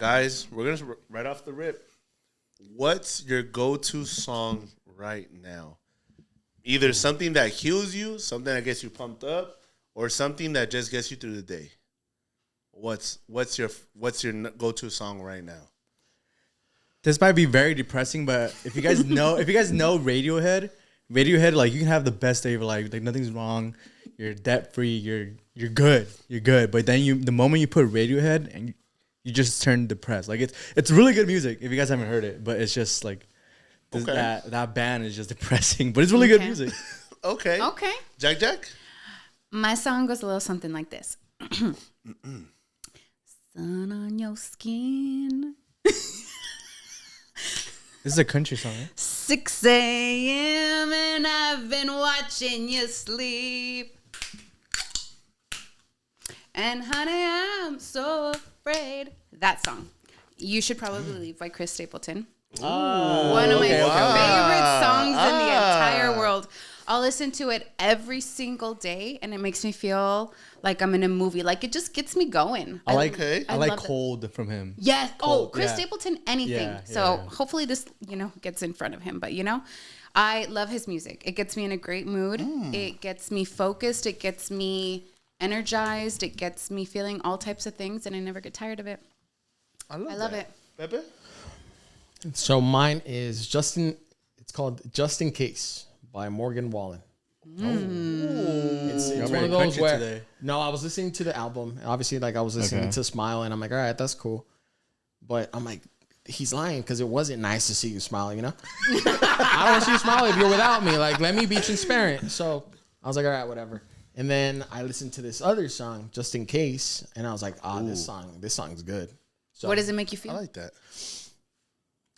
Guys, we're going to right off the rip. What's your go-to song right now? Either something that heals you, something that gets you pumped up, or something that just gets you through the day. What's your go-to song right now? This might be very depressing, but if you guys know Radiohead, like you can have the best day of your life. Like nothing's wrong. You're debt free. You're good. You're good. But then the moment you put Radiohead and you just turn depressed. Like it's really good music if you guys haven't heard it, but it's just like that band is just depressing, but it's really good music. Okay. Jack. My song goes a little something like this. Sun on your skin. This is a country song, right? 6 a.m. and I've been watching you sleep. And honey, I'm so afraid. That song. You Should Probably Leave by Chris Stapleton. One of my favorite songs in the entire world. I'll listen to it every single day, and it makes me feel like I'm in a movie. Like, it just gets me going. I like Cold from him. Yes. Cold. Chris Stapleton, anything. Hopefully this, gets in front of him. But, I love his music. It gets me in a great mood. It gets me focused. It gets me energized. It gets me feeling all types of things, and I never get tired of it. I love it. Pepe? So mine is it's called Just in Case by Morgan Wallen. It's one of those where I was listening to the album. Obviously, like I was listening to Smile, and I'm like, all right, that's cool. But I'm like, he's lying because it wasn't nice to see you smile. I don't want to see you smile if you're without me. Like, let me be transparent. So I was like, all right, whatever. And then I listened to this other song, Just in Case, and I was like, this song's good. So what does it make you feel? I like that.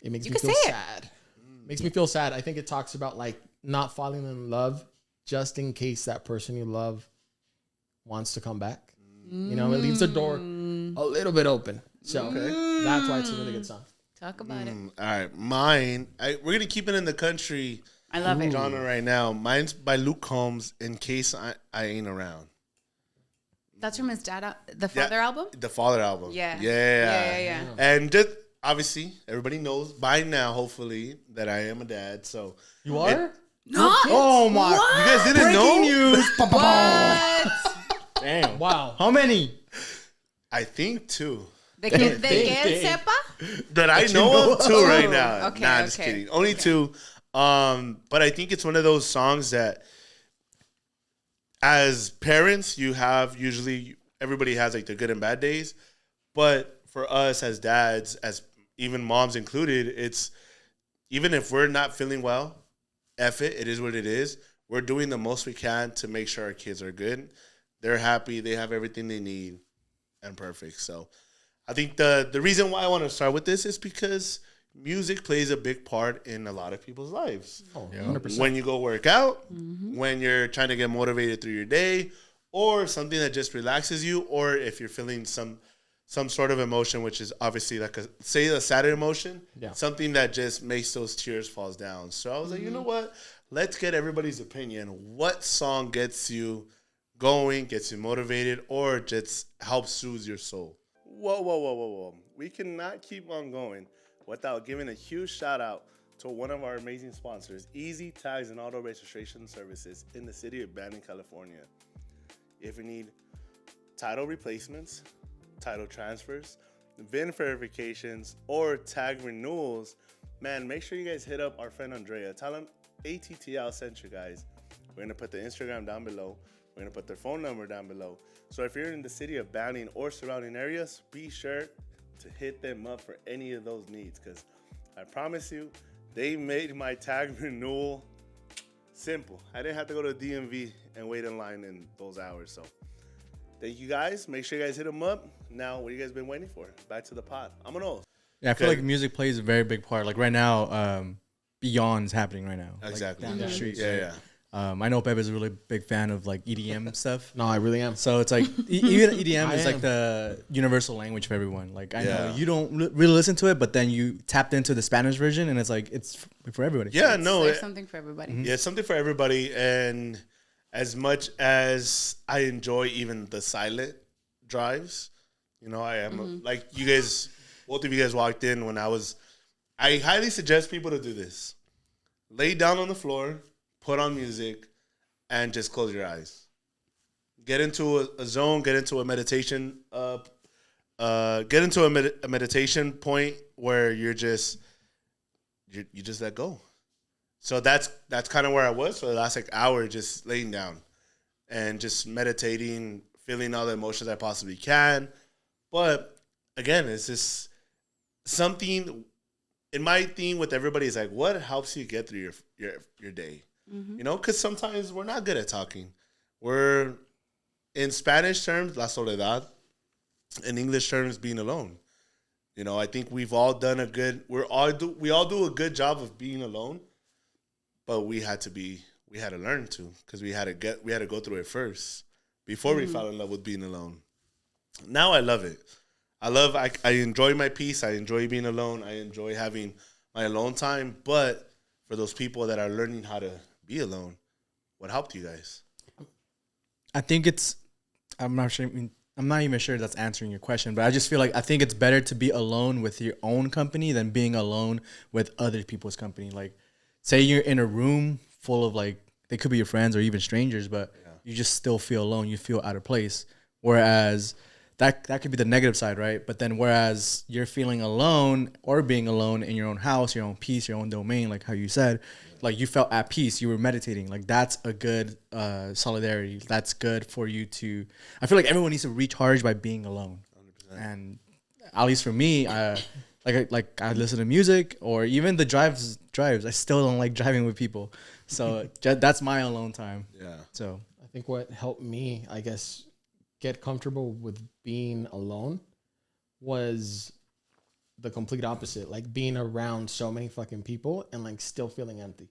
It makes me feel sad. Makes me feel sad. I think it talks about like not falling in love just in case that person you love wants to come back. It leaves the door a little bit open. So that's why it's a really good song. Talk about it. All right, mine. We're gonna keep it in the country. I love it. Genre right now. Mine's by Luke Combs. In Case I Ain't Around. That's from his dad, the Father album. The Father album. Yeah. And just obviously, everybody knows by now, hopefully, that I am a dad. So you are. Oh my! What? You guys didn't know? News. What? Damn! Wow. How many? I think 2. ¿De que él sepa? That I know of 2 right now. Okay, I'm just kidding. Only 2. But I think it's one of those songs that, as parents, everybody has like the good and bad days. But for us as dads, as even moms included, it's even if we're not feeling well, it is what it is. We're doing the most we can to make sure our kids are good. They're happy. They have everything they need and perfect. So I think the reason why I want to start with this is because music plays a big part in a lot of people's lives. 100%. When you go work out, when you're trying to get motivated through your day, or something that just relaxes you, or if you're feeling some sort of emotion, which is obviously like a sad emotion, something that just makes those tears falls down. So I was like, you know what? Let's get everybody's opinion. What song gets you going, gets you motivated, or just helps soothe your soul? Whoa. We cannot keep on going without giving a huge shout out to one of our amazing sponsors, Easy Tags and Auto Registration Services in the city of Banning, California. If you need title replacements, title transfers, VIN verifications, or tag renewals, man, make sure you guys hit up our friend Andrea. Tell him ATTL sent you guys. We're going to put the Instagram down below. We're going to put their phone number down below. So if you're in the city of Banning or surrounding areas, be sure to hit them up for any of those needs, because I promise you, they made my tag renewal simple. I didn't have to go to DMV and wait in line in those hours. So thank you guys. Make sure you guys hit them up. Now, what you guys been waiting for? Back to the pod. I'm an old. Yeah, I feel like music plays a very big part. Like right now, Beyond's happening right now. Exactly. Like down the street. Yeah. I know Pepe is a really big fan of like EDM stuff. No, I really am. So it's like even EDM is like the universal language for everyone. Like I know you don't really listen to it, but then you tapped into the Spanish version, and it's like it's for everybody. Yeah, There's something for everybody. Yeah, it's something for everybody. And as much as I enjoy even the silent drives, I am like you guys both of you guys walked in when I highly suggest people to do this. Lay down on the floor, put on music, and just close your eyes. Get into a zone, get into a meditation, get into a meditation point where you just let go. So that's kind of where I was for the last hour, just laying down and just meditating, feeling all the emotions I possibly can. But again, it's just something. In my thing with everybody is like, what helps you get through your day? Mm-hmm. Because sometimes we're not good at talking. We're, in Spanish terms, la soledad. In English terms, being alone. I think we've all done we all do a good job of being alone, but we had to learn to, because we had to go through it first before we fell in love with being alone. Now I love it. I enjoy my peace. I enjoy being alone. I enjoy having my alone time. But for those people that are learning how to be alone, what helped you guys? I think I'm not sure. I'm not even sure that's answering your question, but I just feel like I think it's better to be alone with your own company than being alone with other people's company. Like, say you're in a room full of, like, they could be your friends or even strangers, but you just still feel alone. You feel out of place. Whereas that could be the negative side, right? But then whereas you're feeling alone or being alone in your own house, your own peace, your own domain, like how you said, like you felt at peace, you were meditating. Like that's a good solidarity. That's good for you to, I feel like everyone needs to recharge by being alone. 100%. And at least for me, I listen to music, or even the drives. I still don't like driving with people. So that's my alone time. Yeah. So I think what helped me, I guess, get comfortable with being alone was the complete opposite. Like being around so many fucking people and like still feeling empty.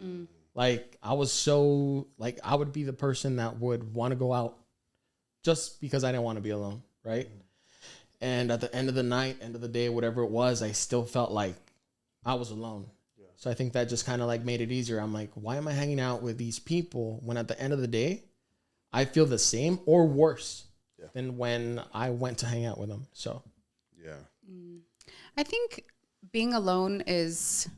Mm. Like I was so like, I would be the person that would want to go out just because I didn't want to be alone. Right. And at the end of the night, end of the day, whatever it was, I still felt like I was alone. Yeah. So I think that just kind of like made it easier. I'm like, why am I hanging out with these people when at the end of the day, I feel the same or worse than when I went to hang out with them. So, yeah. I think being alone is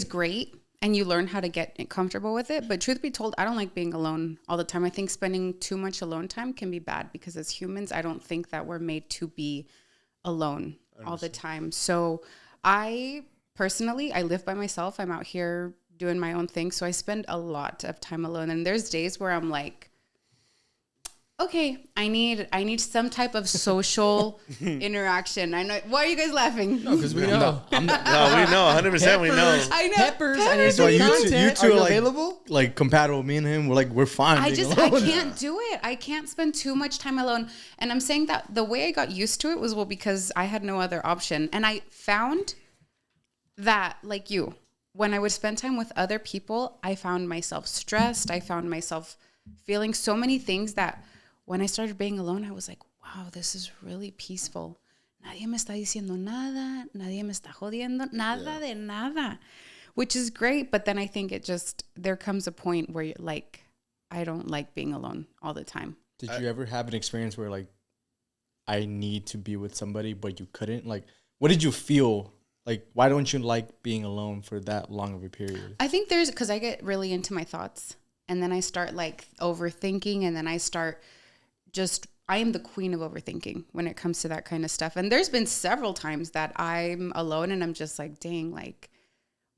great, and you learn how to get comfortable with it. But truth be told, I don't like being alone all the time. I think spending too much alone time can be bad, because as humans, I don't think that we're made to be alone all the time. So I personally live by myself. I'm out here doing my own thing. So I spend a lot of time alone. And there's days where I'm like, okay, I need some type of social interaction. I know. Why are you guys laughing? No, because we know. We know. 100%. We know. I know. Peppers. So you two are like, available? Like compatible. Me and him, we're fine. I can't do it. I can't spend too much time alone. And I'm saying that the way I got used to it was because I had no other option. And I found that, like you, when I would spend time with other people, I found myself stressed. I found myself feeling so many things that when I started being alone, I was like, wow, this is really peaceful. Nadie me está diciendo nada. Nadie me está jodiendo. Nada de nada. Which is great. But then I think there comes a point where you're like, I don't like being alone all the time. Did you ever have an experience where like, I need to be with somebody, but you couldn't? Like, what did you feel? Like, why don't you like being alone for that long of a period? I think because I get really into my thoughts. And then I start like overthinking, and then I start I am the queen of overthinking when it comes to that kind of stuff. And there's been several times that I'm alone and I'm just like, dang, like,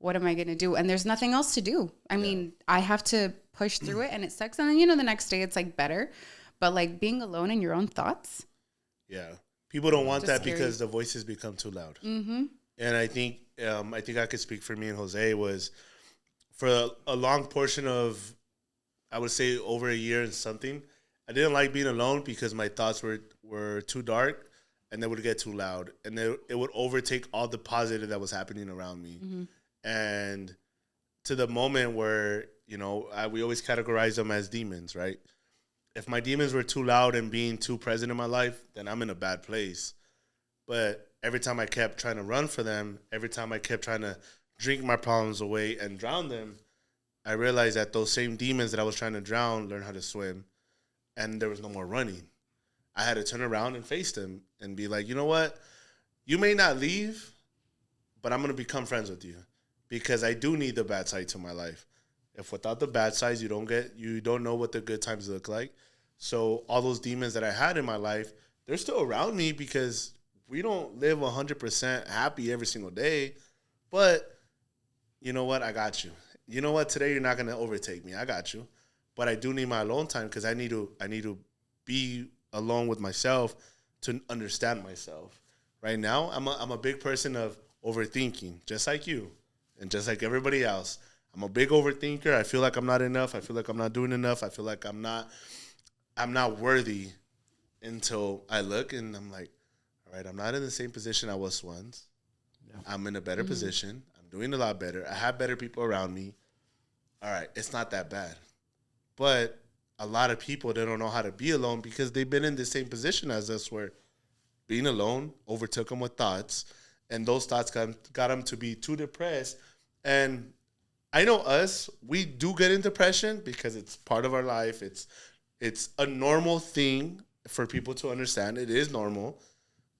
what am I going to do? And there's nothing else to do. I mean, I have to push through it, and it sucks. And then, the next day it's like better, but like being alone in your own thoughts. Yeah. People don't want that because the voices become too loud. Mm-hmm. And I think I could speak for me and Jose was for a long portion of, I would say over a year and something, I didn't like being alone because my thoughts were too dark, and they would get too loud, and it would overtake all the positive that was happening around me. Mm-hmm. And to the moment where, we always categorize them as demons, right? If my demons were too loud and being too present in my life, then I'm in a bad place. But every time I kept trying to run for them, every time I kept trying to drink my problems away and drown them, I realized that those same demons that I was trying to drown learned how to swim. And there was no more running. I had to turn around and face them and be like, you know what? you may not leave, but I'm going to become friends with you because I do need the bad side to my life. If without the bad sides, you don't know what the good times look like. So all those demons that I had in my life, they're still around me because we don't live 100% happy every single day. But you know what? I got you. You know what? Today you're not going to overtake me. I got you. But I do need my alone time because I need to be alone with myself to understand myself. Right now, I'm a big person of overthinking, just like you and just like everybody else. I'm a big overthinker. I feel like I'm not enough. I feel like I'm not doing enough. I feel like I'm not worthy until I look and I'm like, all right, I'm not in the same position I was once. No. I'm in a better position. I'm doing a lot better. I have better people around me. All right, it's not that bad. But a lot of people, they don't know how to be alone because they've been in the same position as us where being alone overtook them with thoughts, and those thoughts got them to be too depressed. And I know us, we do get in depression because it's part of our life. It's a normal thing for people to understand. It is normal.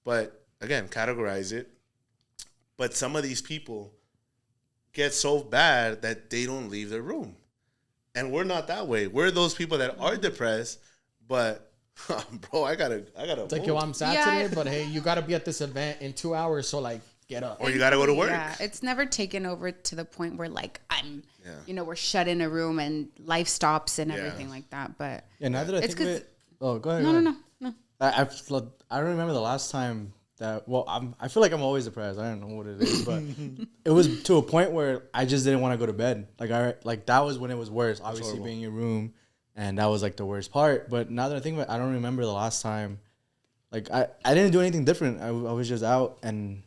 But again, categorize it. But some of these people get so bad that they don't leave their room. And we're not that way. We're those people that are depressed, but bro, I gotta. It's like, yo, I'm sad today, but hey, you gotta be at this event in 2 hours, so like, get up. Or you gotta go to work. Yeah, it's never taken over to the point where like we're shut in a room and life stops and everything like that. But now that I think of it, go ahead. No. I don't remember the last time that. Well, I feel like I'm always depressed. I don't know what it is, but it was to a point where I just didn't want to go to bed. Like that was when it was worse. Obviously, being in your room, and that was like the worst part. But now that I think about it, I don't remember the last time. Like I didn't do anything different. I was just out and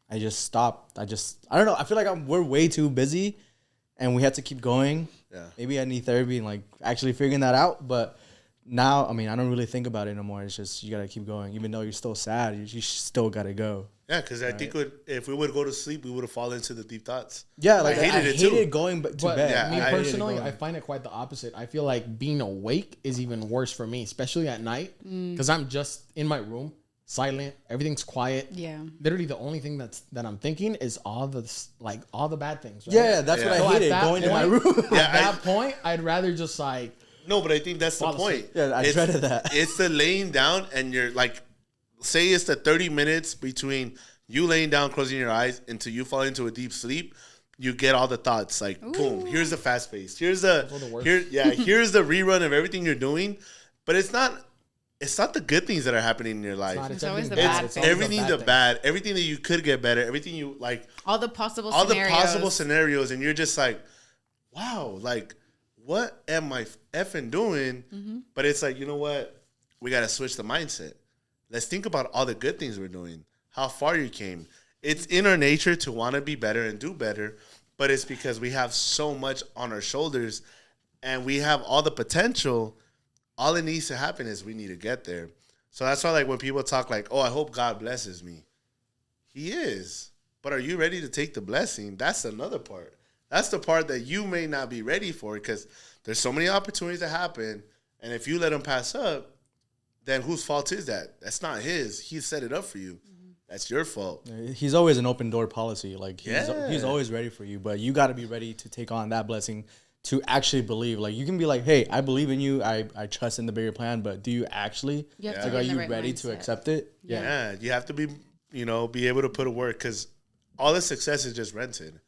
I just stopped. I don't know. I feel like we're way too busy, and we had to keep going. Yeah. Maybe I need therapy and like actually figuring that out, but. Now, I mean, I don't really think about it no more. It's just you got to keep going. Even though you're still sad, you still got to go. Yeah, because I think if we would go to sleep, we would have fallen into the deep thoughts. Yeah, like I hated going to bed. Yeah, me personally, I find it quite the opposite. I feel like being awake is even worse for me, especially at night, because I'm just in my room, silent, everything's quiet. Yeah. Literally, the only thing that I'm thinking is all the bad things. Right? Yeah, that's what I hated, going to my room. At that point, I'd rather just like. No, but I think that's the point. Yeah, I dreaded that. It's the laying down and you're like, say it's the 30 minutes between you laying down, closing your eyes, until you fall into a deep sleep. You get all the thoughts like, boom, here's the fast pace. Here's the rerun of everything you're doing. But it's not the good things that are happening in your life. It's always the bad things. Everything the bad, everything that you could get better, everything you like. All the possible scenarios. And you're just like, wow, like, what am I effing doing? Mm-hmm. But it's like, you know what? We got to switch the mindset. Let's think about all the good things we're doing, how far you came. It's in our nature to want to be better and do better, but it's because we have so much on our shoulders and we have all the potential. All it needs to happen is we need to get there. So that's why, like, when people talk like, oh, I hope God blesses me. He is. But are you ready to take the blessing? That's another part. That's the part that you may not be ready for because there's so many opportunities that happen. And if you let them pass up, then whose fault is that? That's not his. He set it up for you. Mm-hmm. That's your fault. He's always an open door policy. Like he's always ready for you, but you got to be ready to take on that blessing to actually believe. Like you can be like, hey, I believe in you. I trust in the bigger plan, but do you actually, are you ready to accept it? Yeah. You have to be, be able to put it work because all the success is just rented.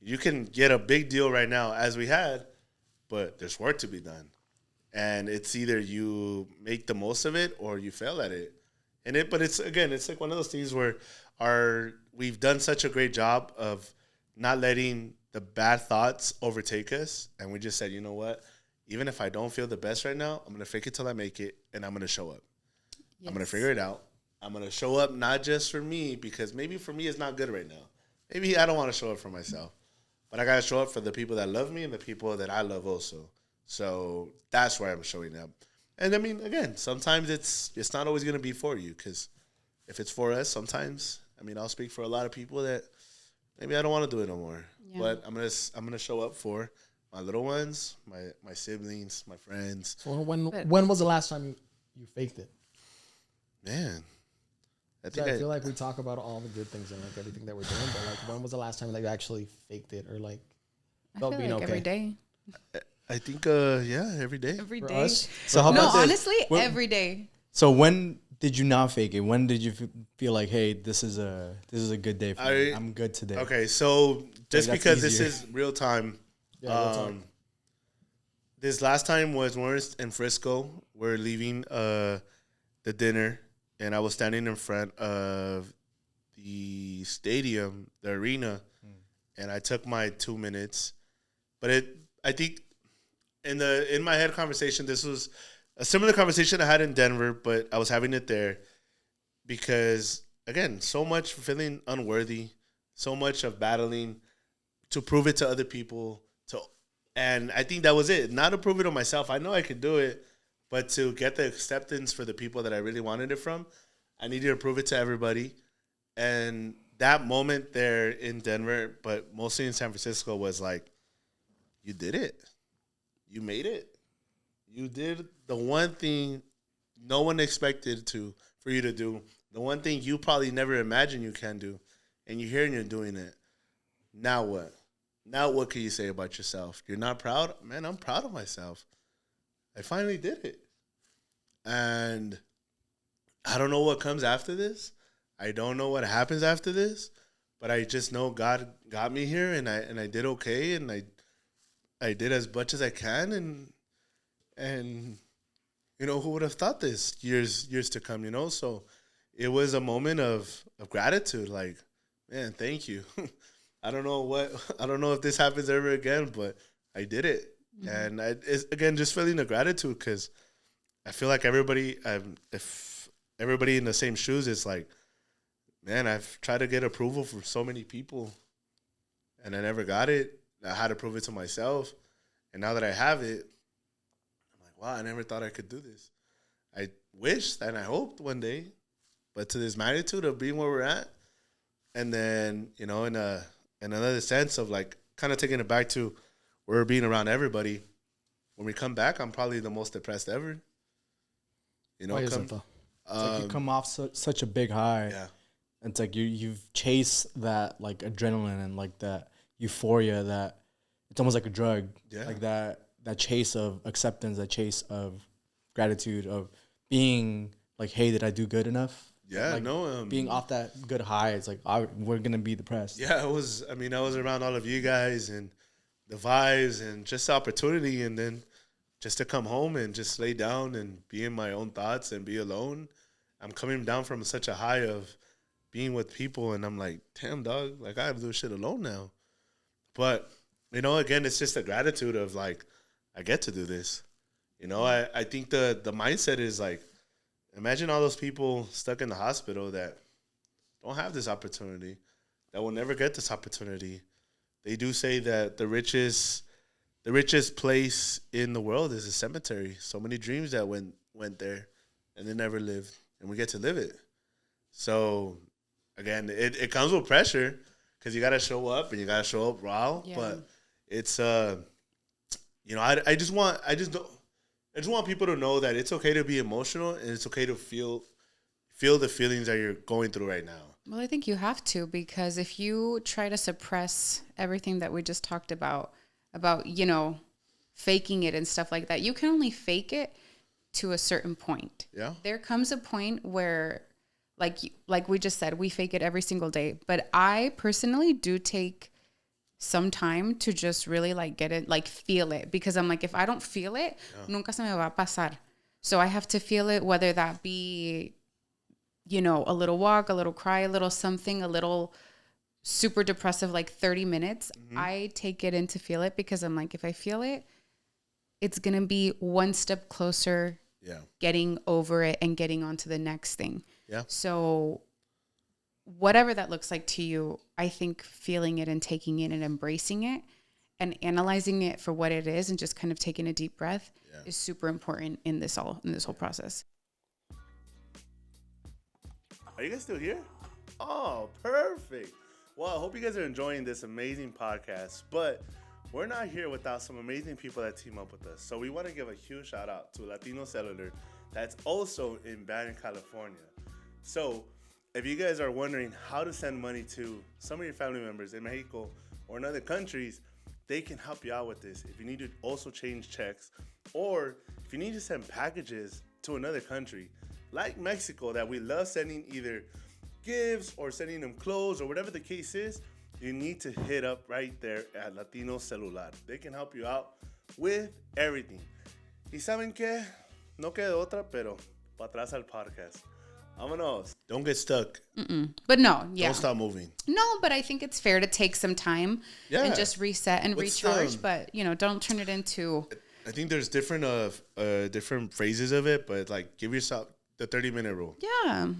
You can get a big deal right now, as we had, but there's work to be done. And it's either you make the most of it or you fail at it. But it's like one of those things where we've done such a great job of not letting the bad thoughts overtake us. And we just said, you know what? Even if I don't feel the best right now, I'm going to fake it till I make it, and I'm going to show up. Yes. I'm going to figure it out. I'm going to show up not just for me, because maybe for me it's not good right now. Maybe I don't want to show up for myself. But I got to show up for the people that love me and the people that I love also. So that's why I'm showing up. And I mean, again, sometimes it's not always going to be for you because if it's for us, sometimes, I mean, I'll speak for a lot of people that maybe I don't want to do it no more. Yeah. But I'm gonna show up for my little ones, my siblings, my friends. So when was the last time you faked it? Man, I think I feel like we talk about all the good things and like everything that we're doing, but like when was the last time like you actually faked it or like felt being okay? Every day. I think every day. Every For day. us? So how about this? Honestly, every day. So when did you not fake it? When did you feel like, hey, this is a good day for me. I'm good today. Okay, so just like, because easier. this is real time, real time. this last time was when we were in Frisco. We're leaving the dinner, and I was standing in front of the stadium, the arena, and I took my 2 minutes. But I think in my head conversation, this was a similar conversation I had in Denver, but I was having it there because, again, so much feeling unworthy, so much of battling to prove it to other people. And I think that was it. Not to prove it to myself. I know I could do it, but to get the acceptance for the people that I really wanted it from, I needed to prove it to everybody. And that moment there in Denver, but mostly in San Francisco, was like, you did it. You made it. You did the one thing no one expected for you to do. The one thing you probably never imagined you can do. And you're here and you're doing it. Now what? Now what can you say about yourself? You're not proud? Man, I'm proud of myself. I finally did it. And I don't know what comes after this. I don't know what happens after this. But I just know God got me here and I did okay, and I did as much as I can, and you know, who would have thought this years to come, you know? So it was a moment of gratitude, like, man, thank you. I don't know if this happens ever again, but I did it. Mm-hmm. And it's, again, just feeling the gratitude, because I feel like if everybody in the same shoes, it's like, man, I've tried to get approval from so many people and I never got it. I had to prove it to myself. And now that I have it, I'm like, wow, I never thought I could do this. I wished and I hoped one day, but to this magnitude of being where we're at. And then, you know, in another sense of like kind of taking it back to where we're being around everybody. When we come back, I'm probably the most depressed ever. You know, why is it though? It's like you come off such a big high. Yeah. It's like you've chased that like adrenaline and like that euphoria that it's almost like a drug. Yeah. Like that chase of acceptance, that chase of gratitude, of being like, hey, did I do good enough? Yeah, like no. Being off that good high, it's like, we're going to be depressed. Yeah, I was around all of you guys and the vibes and just the opportunity, and then just to come home and just lay down and be in my own thoughts and be alone. I'm coming down from such a high of being with people, and I'm like, damn, dog, like I have to do shit alone now. But, you know, again, it's just a gratitude of like, I get to do this. You know, I think the mindset is like, imagine all those people stuck in the hospital that don't have this opportunity, that will never get this opportunity. They do say that the richest place in the world is a cemetery. So many dreams that went there and they never lived, and we get to live it. So again, it comes with pressure because you got to show up and you got to show up raw. Yeah. But it's you know, I just want people to know that it's okay to be emotional and it's okay to feel the feelings that you're going through right now. Well, I think you have to, because if you try to suppress everything that we just talked about, you know, faking it and stuff like that, you can only fake it to a certain point. Yeah. There comes a point where, like we just said, we fake it every single day. But I personally do take some time to just really like get it, like feel it, because I'm like, if I don't feel it, nunca se me va a pasar. So I have to feel it, whether that be, you know, a little walk, a little cry, a little something, a little super depressive, like 30 minutes. Mm-hmm. I take it in to feel it, because I'm like, if I feel it, it's going to be one step closer getting over it and getting on to the next thing. Yeah. So whatever that looks like to you, I think feeling it and taking it and embracing it and analyzing it for what it is and just kind of taking a deep breath is super important in this whole process. Are you guys still here? Oh, perfect. Well, I hope you guys are enjoying this amazing podcast, but we're not here without some amazing people that team up with us. So we want to give a huge shout out to Latino Cellular that's also in Barron, California. So if you guys are wondering how to send money to some of your family members in Mexico or in other countries, they can help you out with this. If you need to also change checks, or if you need to send packages to another country, like Mexico, that we love sending either gifts or sending them clothes or whatever the case is, you need to hit up right there at Latino Celular. They can help you out with everything. Y saben qué? No queda otra, pero para atrás al podcast. Vámonos. Don't get stuck. But no, yeah. Don't stop moving. No, but I think it's fair to take some time and just reset and recharge. But, don't turn it into... I think there's different phrases of it, but like give yourself the 30-minute rule. Yeah.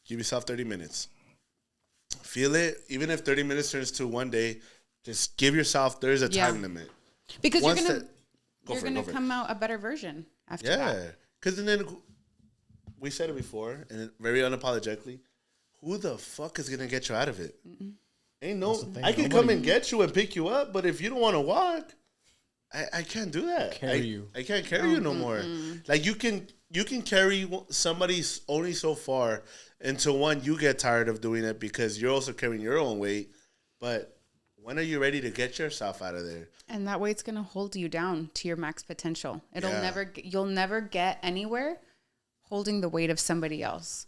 Give yourself 30 minutes. Feel it. Even if 30 minutes turns to one day, just give yourself, there's a time limit. Because you're going to come out a better version after that. Yeah. Because then we said it before, and very unapologetically, who the fuck is going to get you out of it? Ain't no, I can come and get you and pick you up, but if you don't want to walk, I can't do that. I can't carry you no more. Like you can carry somebody only so far until one, you get tired of doing it because you're also carrying your own weight. But when are you ready to get yourself out of there? And that weight's going to hold you down to your max potential. You'll never get anywhere holding the weight of somebody else.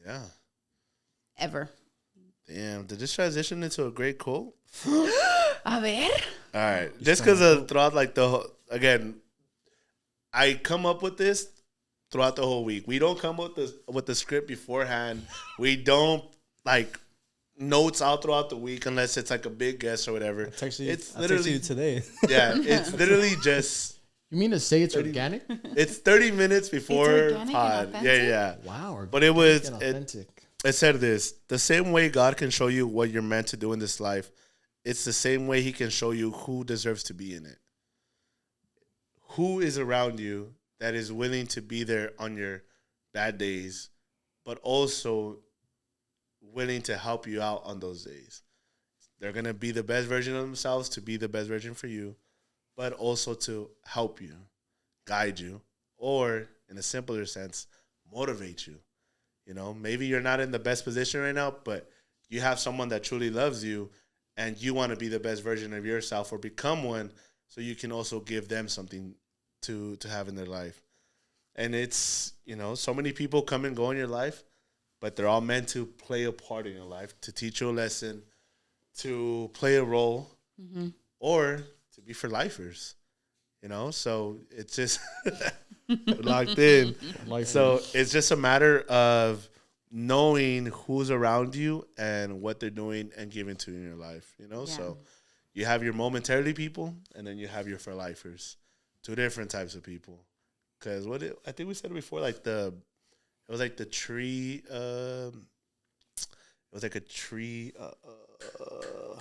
Yeah. Ever. Damn. Did this transition into a great quote? A ver. All right. Just because throughout again, I come up with this throughout the whole week. We don't come up with the script beforehand. We don't notes out throughout the week unless it's like a big guest or whatever. It's literally today. Yeah, it's literally just. You mean to say it's organic? It's 30 minutes before pod. Yeah. Wow. But it was authentic. It said this: the same way God can show you what you're meant to do in this life, it's the same way He can show you who deserves to be in it. Who is around you that is willing to be there on your bad days, but also willing to help you out on those days. They're going to be the best version of themselves to be the best version for you, but also to help you, guide you, or in a simpler sense, motivate you. Maybe you're not in the best position right now, but you have someone that truly loves you and you want to be the best version of yourself or become one so you can also give them something to have in their life. And it's, so many people come and go in your life, but they're all meant to play a part in your life, to teach you a lesson, to play a role, or to be for lifers, So it's just locked in. So it's just a matter of knowing who's around you and what they're doing and giving to you in your life, So you have your momentarily people, and then you have your for lifers, two different types of people. Because I think we said it before, it was like the tree. It was like a tree.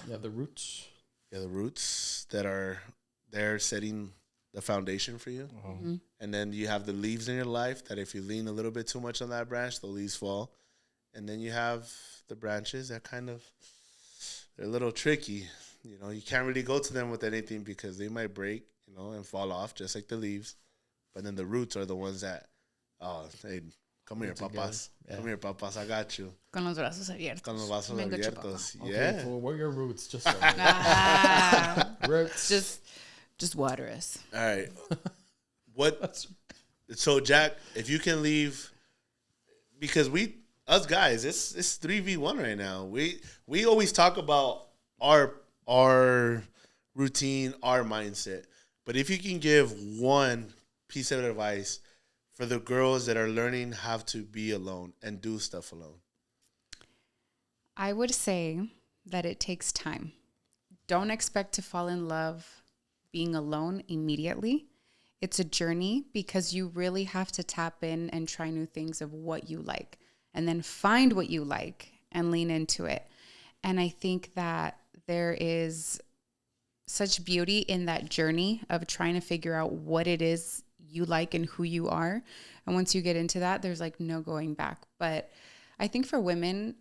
The roots. Yeah, the roots that are there setting the foundation for you. And then you have the leaves in your life that if you lean a little bit too much on that branch, the leaves fall. And then you have the branches that they're a little tricky. You can't really go to them with anything because they might break, and fall off just like the leaves. But then the roots are the ones that, hey, come here, papas. Yeah. Come here, papas. I got you. Con los brazos abiertos. Con los brazos abiertos. Okay, yeah. Well, what are your roots? Just roots. Just water us. All right. So, Jack, if you can leave, because us guys, it's 3v1 right now. We always talk about our routine, our mindset. But if you can give one piece of advice for the girls that are learning how to be alone and do stuff alone? I would say that it takes time. Don't expect to fall in love being alone immediately. It's a journey because you really have to tap in and try new things of what you like and then find what you like and lean into it. And I think that there is such beauty in that journey of trying to figure out what it is you like and who you are. And once you get into that, there's no going back. But I think for women,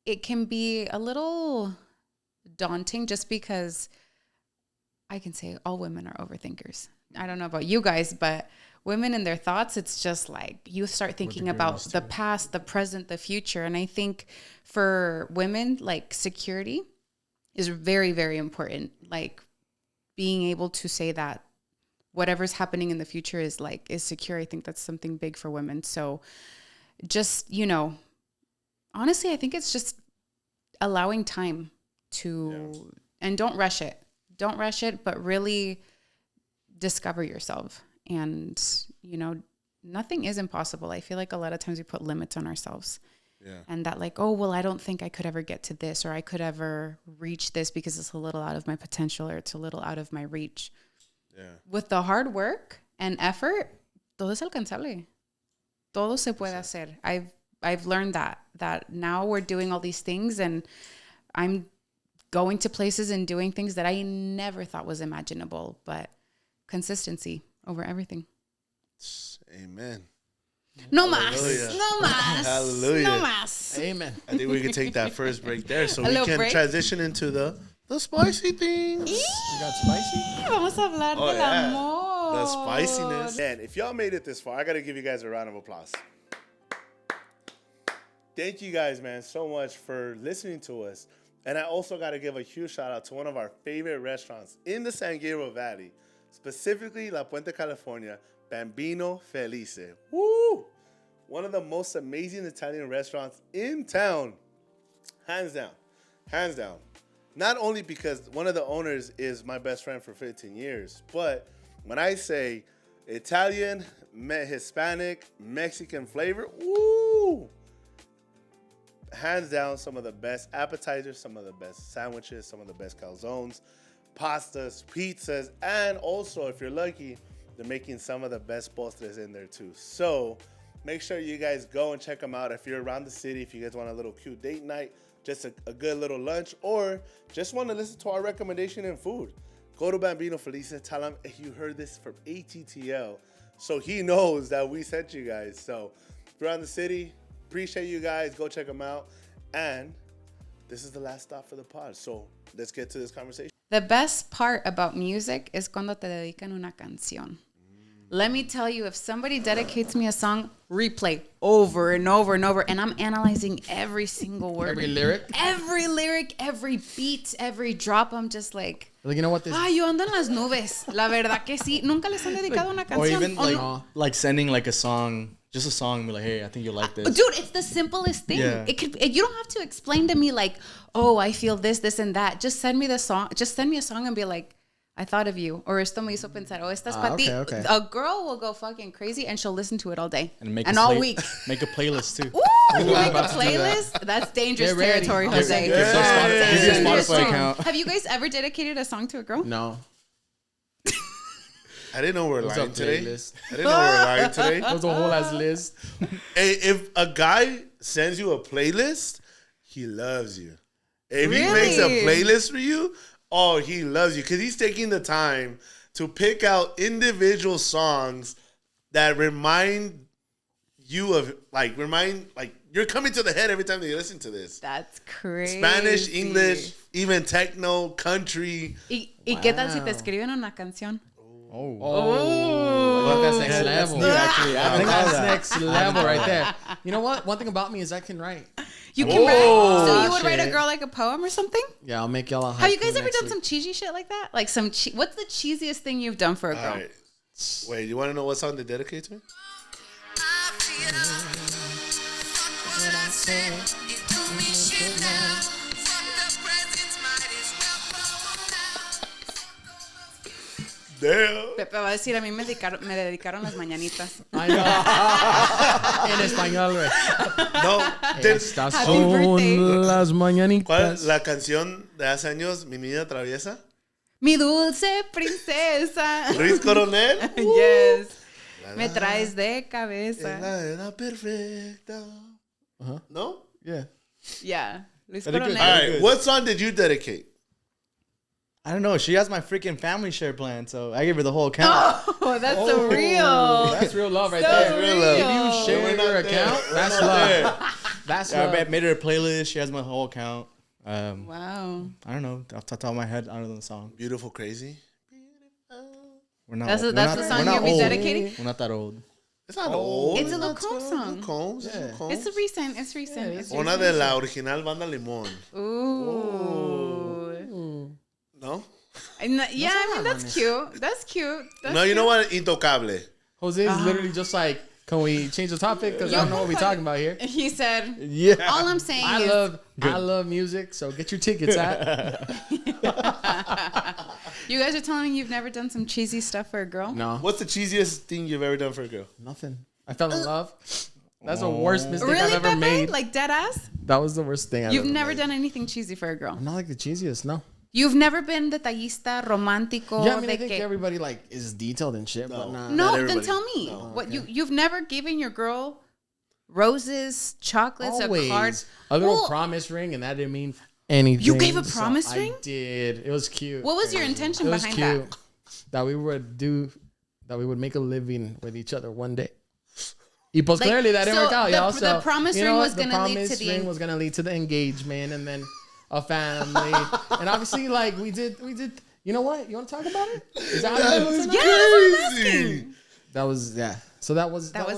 it can be a little daunting just because I can say all women are overthinkers. I don't know about you guys, but women and their thoughts, it's just like you start thinking about the past, the present, the future. And I think for women, like security is very, very important. Like being able to say that whatever's happening in the future is secure. I think that's something big for women. So just, you know, honestly, I think it's just allowing time to, and don't rush it. Don't rush it, but really discover yourself. And, you know, nothing is impossible. I feel like a lot of times we put limits on ourselves. Yeah. And that like, oh, well, I don't think I could ever get to this, or I could ever reach this because it's a little out of my potential, or it's a little out of my reach. Yeah. With the hard work and effort, todo es alcanzable. Todo se puede hacer. I've learned that now we're doing all these things, and I'm going to places and doing things that I never thought was imaginable, but consistency over everything. Amen. No más. No más. Hallelujah. No más. Amen. I think we can take that first break there so we can transition into the spicy things. You got spicy? Vamos a hablar del amor. The spiciness. Man, if y'all made it this far, I got to give you guys a round of applause. Thank you guys, man, so much for listening to us. And I also got to give a huge shout out to one of our favorite restaurants in the San Gabriel Valley, specifically La Puente, California, Bambino Felice. Woo! One of the most amazing Italian restaurants in town. Hands down. Hands down. Not only because one of the owners is my best friend for 15 years, but when I say Italian, Hispanic, Mexican flavor, woo! Hands down, some of the best appetizers, some of the best sandwiches, some of the best calzones, pastas, pizzas, and also, if you're lucky, they're making some of the best postres in there too. So make sure you guys go and check them out. If you're around the city, if you guys want a little cute date night, just a good little lunch, or just want to listen to our recommendation in food, go to Bambino Felice. Tell him you heard this from ATTL, so he knows that we sent you guys. So if you're around the city, appreciate you guys. Go check them out. And this is the last stop for the pod. So let's get to this conversation. The best part about music is cuando te dedican una canción. Let me tell you, if somebody dedicates me a song, replay over and over and over. And I'm analyzing every single word. Every lyric, every beat, every drop. I'm just like, you know what this? Yo ando en las nubes. La verdad que sí. Nunca les han dedicado una canción. Or even like sending like a song. Just a song, be like, hey, I think you'll like this. Dude, it's the simplest thing. Yeah. You don't have to explain to me like, oh, I feel this, and that. Just send me the song. Just send me a song and be like, I thought of you. Or esto me hizo pensar. O estás para ti. Okay. A girl will go fucking crazy and she'll listen to it all day. And all week. Make a playlist too. Ooh, you make a playlist? That's dangerous territory, Jose. Give your Spotify account. Have you guys ever dedicated a song to a girl? No. I didn't know we were lying today. That was a whole ass list. Hey, if a guy sends you a playlist, he loves you. If he makes a playlist for you, oh, he loves you. Because he's taking the time to pick out individual songs that remind you of, you're coming to the head every time that you listen to this. That's crazy. Spanish, English, even techno, country. ¿Y qué tal si te escriben una canción? Well, that's next level. I think that's next level right there. You know what? One thing about me is I can write. You can write? So you would write a girl like a poem or something? Yeah, I'll make y'all a haiku. Have you guys ever done some cheesy shit like that? Like what's the cheesiest thing you've done for a girl? Right. Wait, you want to know what song to dedicate to me? Damn. Pepe va a decir, a mí me dedicaron las mañanitas. I know. En español, güey. No. Estas son las mañanitas. ¿Cuál es la canción de hace años, Mi Niña Traviesa? Mi dulce princesa. Luis Coronel. Yes. Me traes de cabeza. Es la edad perfecta. No? Yeah. Yeah. Luis All Coronel. right. What song did you dedicate? I don't know. She has my freaking family share plan, so I gave her the whole account. Oh, that's so real. That's real love right So there. real love. If you share your account, that's love. That's love. I made her a playlist. She has my whole account. Wow. I don't know. Off the top of my head, I don't know the song. Beautiful Crazy. We're not. That's we're the not- song we're not you'll be old. dedicating? We're not that old. It's not old. It's a Lil Combs song. Lil Combs. Yeah. Lil Combs. It's recent. It's recent. It's Una recent. de la original banda Limón. Ooh. No? Yeah, I mean, that's cute. That's cute. That's No, you know cute. what? Intocable. Jose is literally just like, can we change the topic? Because I don't know what we're talking about here. He said, Yeah. all I'm saying I is, love music, so get your tickets at. you guys are telling me you've never done some cheesy stuff for a girl? No, What's the cheesiest thing you've ever done for a girl? nothing. I fell in love. That's the worst mistake Really, I've ever Pepe? made. Like dead ass? That was the worst thing I've You've ever never made. done anything cheesy for a girl? I'm not like the cheesiest, no. You've never been detallista, romántico? Yeah, I mean, I de think que... everybody like is detailed and shit, but nah. No, then everybody. tell me. No. What you've never given your girl roses, chocolates, Always. a card? A little Well, promise ring, and that didn't mean anything. You gave a promise ring? I did. It was cute. What was your intention It was behind cute. that? That we would make a living with each other one day. Y pues clearly that didn't so work out, the- y'all. the So, promise you ring know was what? The gonna lead to promise the ring was gonna lead to the engagement and then a family. And obviously, like we did. You know what? You want to talk about it? Is that how you was Yeah, that's what I'm crazy. asking. That was yeah. So that was it? That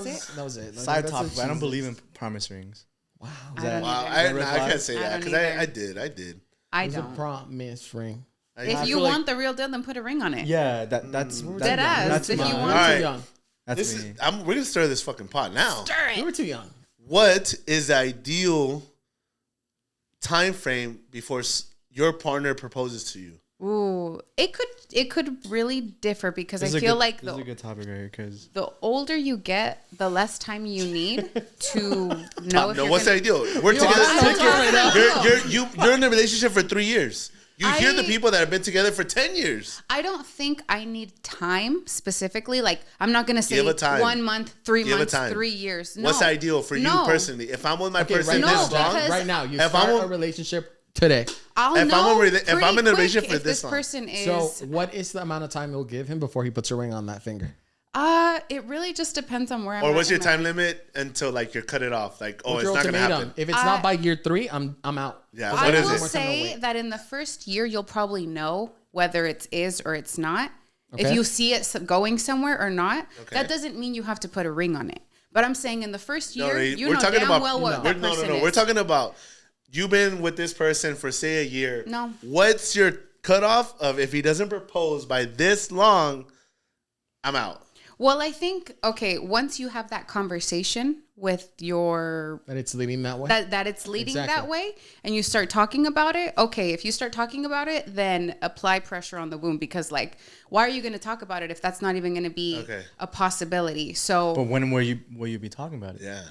was it. Side That's topic. the I don't cheesiest. believe in promise rings. Wow. I don't Wow, either. I can't say I that don't because either. I did. I It was a don't. promise ring. If I you feel like- want the real deal, then put a ring on it. Yeah, that's Dead ass. That's If you mine. want We to. were All too right. young. That's me. We're gonna stir this fucking pot now. Stir We it. were too young. What is the ideal time frame before your partner proposes to you? Ooh, it could really differ because This is I a feel good- like this is a good topic right here because the older you get, the less time you need to know if No, you're what's the gonna, ideal? We're I don't know. together. You're in a relationship for 3 years. You hear the I- people that have been together for 10 years. I don't think I need time specifically. Like, I'm not going to say Give a time. 1 month, 3 Give a months, time. 3 years. No. What's ideal for you No. personally? If I'm with my Okay, person right now, this long, because- right now, you If start I'm a relationship today. I'll if know I'm if I'm in a pretty relationship quick for if this this long. person is. So, what is the amount of time you'll give him before he puts a ring on that finger? It really just depends on where I'm or at what's your in my time life. limit until like you're cut it off? Like, oh, What's it's your not gonna ultimatum? happen. If it's not by year 3, I'm out. Yeah, Because what I is will it? More time to say wait. that in the first year, you'll probably know whether it is or it's not. If Okay. you see it going somewhere or not, Okay. that doesn't mean you have to put a ring on it. But I'm saying in the first year, you we're know talking damn about well what that person is. We're talking about you've been with this person for say a year. No. What's your cutoff of if he doesn't propose by this long, I'm out. Well, I think, okay, once you have that conversation with your That it's leading that way. that it's leading Exactly. that way and you start talking about it, okay, if you start talking about it, then apply pressure on the wound because like why are you going to talk about it if that's not even going to be Okay. a possibility? So but when will you be talking about it? Yeah.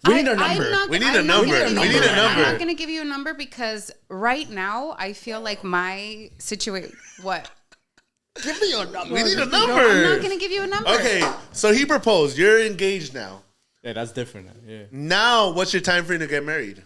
We need a number. We need a number. I'm We need a number. not going to give you a number because right now I feel like my situation. What? Give me a number. We need a I'm not number. going to give you a number. Okay, so he proposed. You're engaged now. Yeah, that's different. Yeah. Now, what's your time frame to get married?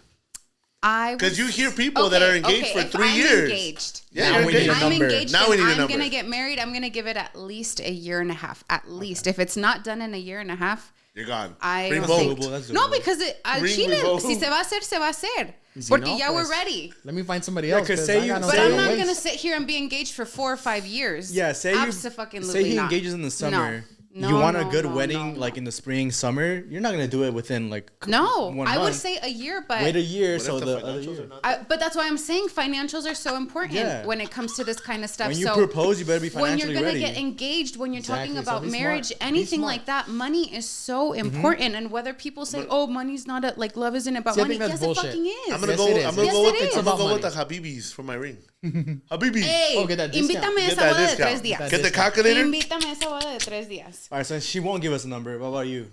Because you hear people that are engaged for if 3 I'm years. Engaged, Yeah, Now you're we need a engaged. I'm number. engaged. Now and we need a I'm number. gonna get married. I'm gonna give it at least a year and a half. At least, if it's not done in a year and a half, You're gone. I Bring don't vote. think. That's No, doable. because al Bring Chile, vote. si se va a hacer, se va a hacer. Si Porque no, ya we're pues, ready. Let me find somebody else. 'cause 'cause say I you- got no But say time I'm to not waste. gonna sit here and be engaged for 4 or 5 years. Yeah, say he not. engages in the summer. No, you want no, a good no, wedding no, like in the spring, summer. You're not gonna do it within like No, 1 I would month. say a year, but Wait a year, What so if the the other financials year. are not but that's why I'm saying financials are so important Yeah. when it comes to this kind of stuff. When you so propose, you better be when you're financially gonna ready. get engaged, when you're talking Exactly, so about be marriage, smart. Be anything smart. like that, money is so important. And whether people say, "Oh, money's not like love isn't about See, I money," think yes, that's it bullshit. fucking is. I'm gonna Yes, go. it is. I'm gonna Yes, go it with is. the. I'm gonna go with the About Habibis for my ring. Habibi. Hey, Oh, get that discount. invítame a Get esa that boda de discount. 3 días. Get the calculator. Invítame a esa boda de 3 días. All right, so she won't give us a number. What about you?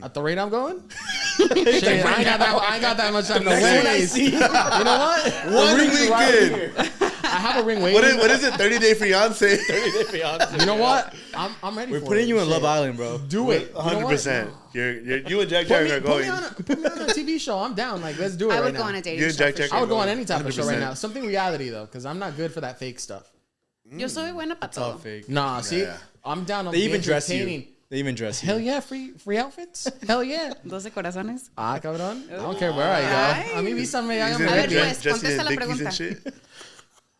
At the rate I'm going? Shit, I ain't got that much time to waste. You know what? One weekend. I have a ring What waiting. is it? 30-day fiance. You know what? I'm ready We're for putting it. you in Shit. Love Island, bro. Do it. You know what? 100%. You and Jack Put Jack me, are put, me going. put me on a TV show. I'm down. Like, let's do it I right would now. go on a dating You and show. Jack for Jack sure. I would go on any type of show right 100%. now. Something reality, though, because I'm not good for that fake stuff. Yo soy buena pa It's all todo. fake. Nah, see? Yeah. I'm down on They even dress you. entertaining. They even dress you. Hell yeah, free outfits. Hell yeah. 12 corazones. Ah, cabrón. I don't care where I go. A mí vísame, He's hágame in A ver, there ready. pues, dressing in contesta la dickies pregunta. and shit.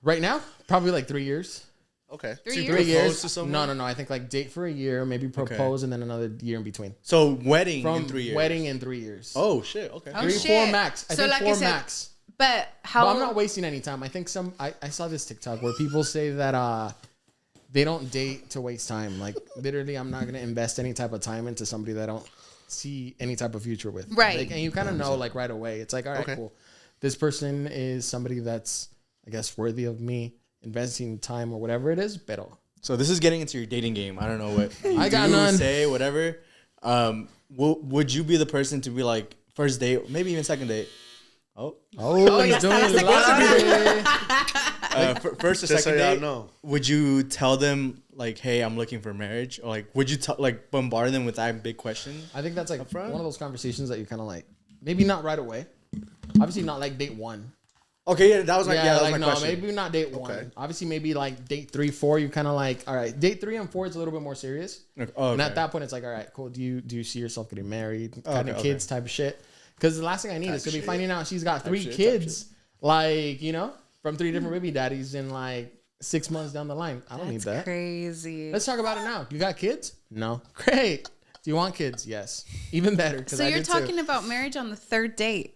Right now, probably like 3 years. Okay. 3 3 years. years. to someone? No. I think like date for a year, maybe propose, and then another year in between. So wedding From in 3 years. wedding in 3 years. Oh shit. Okay. Oh, 3, shit. 4 max. I So think like I 4 said- max. But how? But I'm not wasting any time. I think I saw this TikTok where people say that they don't date to waste time. Like literally, I'm not gonna invest any type of time into somebody that I don't see any type of future with. Right. Like, and you kind of know like right away. It's like, all right, Okay. cool. This person is somebody that's, I guess, worthy of me investing time or whatever it is. Pero So this is getting into your dating game. I don't know what I got do, none. say, whatever. Would you be the person to be like first date, maybe even second date? oh, ya he's está doing la laundry. First or Just so second y'all date. know. Would you tell them like, "Hey, I'm looking for marriage," or like, would you like bombard them with that big question? I think that's like Upfront? one of those conversations that you kind of like, maybe not right away. Obviously, not like date 1. Okay, yeah, that was my that was like my no, question. maybe not date 1. Okay. Obviously, maybe like date 3, 4. You kind of like, all right, date 3 and 4 is a little bit more serious. Okay. Oh, And okay. at that point, it's like, all right, cool. Do you see yourself getting married, kind of okay, kids type of shit? Because the last thing I need is to be shit. finding out she's got 3 shit, type kids, like from 3 different baby daddies in like 6 months down the line. I don't need that. Crazy. Let's talk about it now. You got kids? No. Great. Do you want kids? Yes. Even better. So you're talking about marriage on the 3rd date?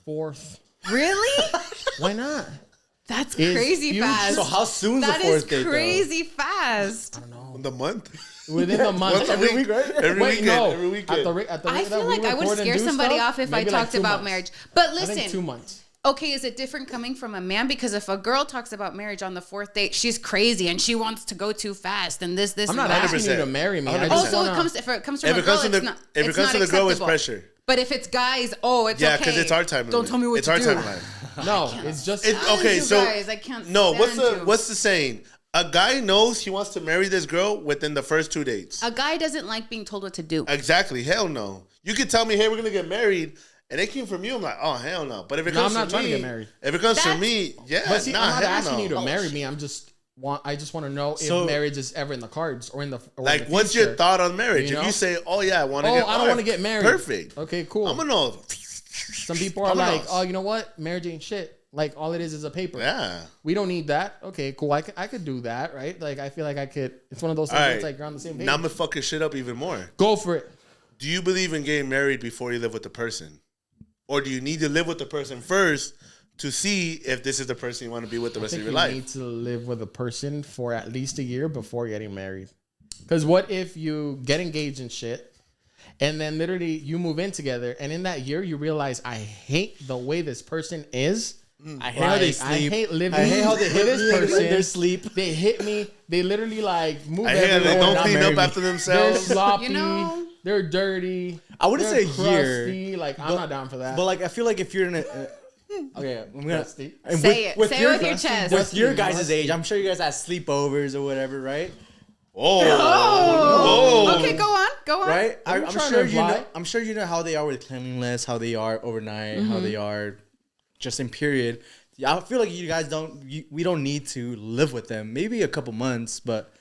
4th. Really? Why not? That's Is crazy huge. fast. So how soon's That the is 4th date? crazy fast. I don't know. The month. Within the month. Once a week, right? Every Wait, weekend. no. Every weekend. At the I rate that feel we like I would record and scare do somebody stuff, off if I maybe like talked 2 about months. marriage. But I think 2 listen, months. okay, is it different coming from a man? Because if a girl talks about marriage on the 4th date, she's crazy and she wants to go too fast and this, I'm and not that. asking you to 100%. marry me. I 100%. Oh, just so wanna- it comes if it comes from If a it girl, comes from it's the not. if it it's comes not from the girl, it's acceptable. pressure. But if it's guys, oh, it's Yeah, okay. because it's our time limit. Don't tell me what it's to our do. timeline. No, it's just Okay, You so guys, I can't no. stand you. What's the saying? A guy knows he wants to marry this girl within the first 2 dates. A guy doesn't like being told what to do. Exactly. Hell no. You could tell me, hey, we're gonna get married, and it came from you. I'm like, oh hell no. But if it No, comes I'm not from trying to me, get married. if it comes That's- from me, yeah, But see, nah, I'm not hell asking no. you to marry me. I just want to know So- if marriage is ever in the cards or in the or Like, in the what's future. your thought on marriage? You If know? you say, oh yeah, I want to Oh, get, I don't want to get married. Perfect. Okay, cool. I'm gonna know. Some people are I'm gonna like, know. oh, you know what? Marriage ain't shit. Like all it is a paper. Yeah. We don't need that. Okay, cool. I could do that, right? Like I feel like I could. It's one of those things All where right. it's like you're on the same page. Now I'm gonna fuck your shit up even more. Go for it. Do you believe in getting married before you live with the person, or do you need to live with the person first to see if this is the person you want to be with the I rest of think your you life? need to live with a person for at least a year before getting married. Because what if you get engaged and shit, and then literally you move in together, and in that year you realize I hate the way this person is. I hate how they Like, sleep. I hate living. I hate how they with hit this me person. in their sleep. They hit me. They literally like move I hate how everywhere. they don't not clean marry up me. after They're themselves. sloppy. You know? They're dirty. I wouldn't they're say year, crusty. Like I'm not down for that. But like I feel like if you're in a okay, I'm gonna Crusty. and Say it. Say it your, with your chest. With your guys' Crusty. age, I'm sure you guys have sleepovers or whatever, right? Oh. Okay, go on. Go on. Right? I'm I'm trying sure to you know. lie. I'm sure you know how they are with cleanliness, how they are overnight, how they are just in period. Yeah, I feel like you guys we don't need to live with them. Maybe a couple months, but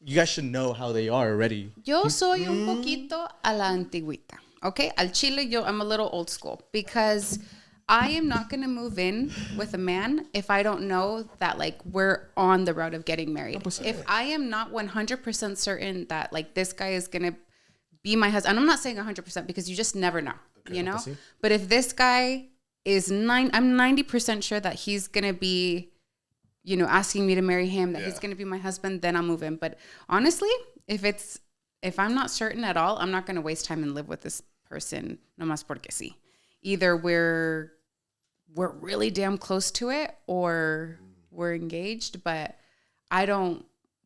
you guys should know how they are already. Yo soy un poquito a la antigüita. Okay? Al chile, I'm a little old school because I am not going to move in with a man if I don't know that like we're on the route of getting married. If I am not 100% certain that like this guy is going to be my husband, and I'm not saying 100% because you just never know, you know? But if this guy is I'm 90% sure that he's going to be, you know, asking me to marry him, that he's going to be my husband, then I'll move in. But honestly, if I'm not certain at all, I'm not going to waste time and live with this person nomás porque sí. Either we're really damn close to it or we're engaged, but I don't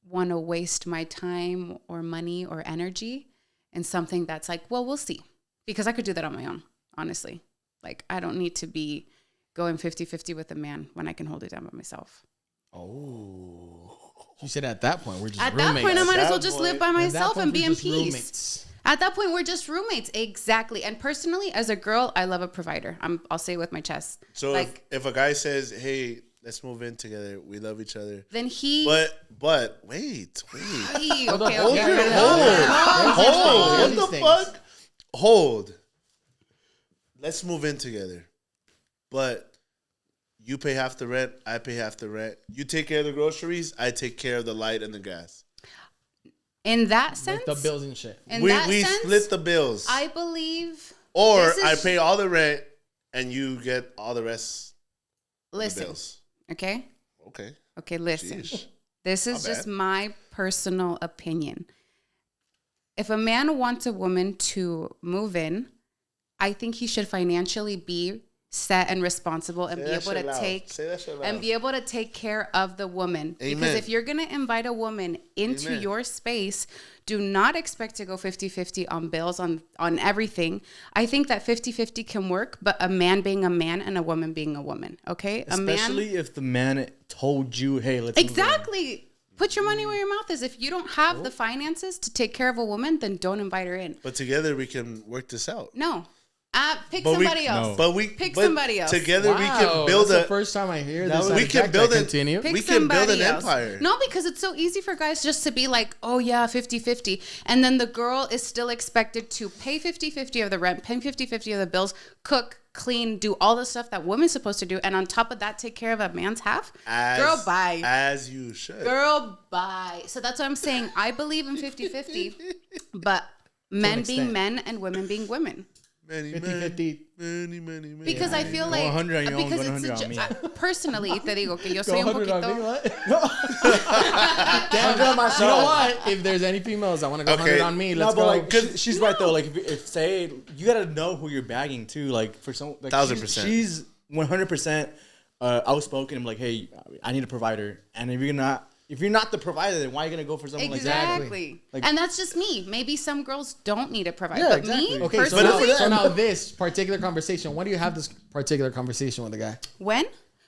want to waste my time or money or energy in something that's like, well, we'll see. Because I could do that on my own, honestly. Like, I don't need to be going 50-50 with a man when I can hold it down by myself. Oh. You said at that point we're just At roommates. that point, I might as well that just point- live by At that myself point, and be we're in just peace. roommates. At that point, we're just roommates. Exactly. And personally, as a girl, I love a provider. I'll say it with my chest. So like, if a guy says, hey, let's move in together, we love each other. then he. But wait. Hey, Hold on, okay, hold okay. on, Hold. What these the things. fuck? Hold. Let's move in together. But You pay half the rent. I pay half the rent. You take care of the groceries. I take care of the light and the gas. In that sense, Like the bills and shit. We split the bills. I believe. Or I pay all the rent and you get all the rest. Listen. The bills. Okay. Okay. Listen. Sheesh. This is just my personal opinion. If a man wants a woman to move in, I think he should financially be set and responsible and be able to take care of the woman. Amen. Because if you're going to invite a woman into your space, do not expect to go 50-50 on bills, on everything. I think that 50-50 can work, but a man being a man and a woman being a woman, okay? Especially if the man told you, hey, let's Exactly. Put your money where your mouth is. If you don't have the finances to take care of a woman, then don't invite her in. But together we can work this out. No. Pick somebody else. No. Pick somebody else. Together we can build that's the first time I hear this. We can build an else. empire. No, because it's so easy for guys just to be like, oh yeah, 50-50. And then the girl is still expected to pay 50-50 of the rent, pay 50-50 of the bills, cook, clean, do all the stuff that women's supposed to do. And on top of that, take care of a man's half. Girl, bye. As you should. Girl, bye. So that's what I'm saying. I believe in 50-50, but men being men and women being women. Many. Because I feel like 100 on you, because 100 it's on me. Personally, te digo que yo soy un poquito. Damn, you know what? If there's any females that want to go 100 on me, let's go. Like, she's right though. Like, if say you gotta know who you're bagging too. Like for some, like 1000%. She's 100% outspoken. I'm like, hey, I need a provider, and if you're not the provider, then why are you gonna go for someone like that? Exactly. And that's just me. Maybe some girls don't need a provider. Yeah, but exactly. me, Okay, personally, so now this particular conversation. When do you have this particular conversation with a guy? when?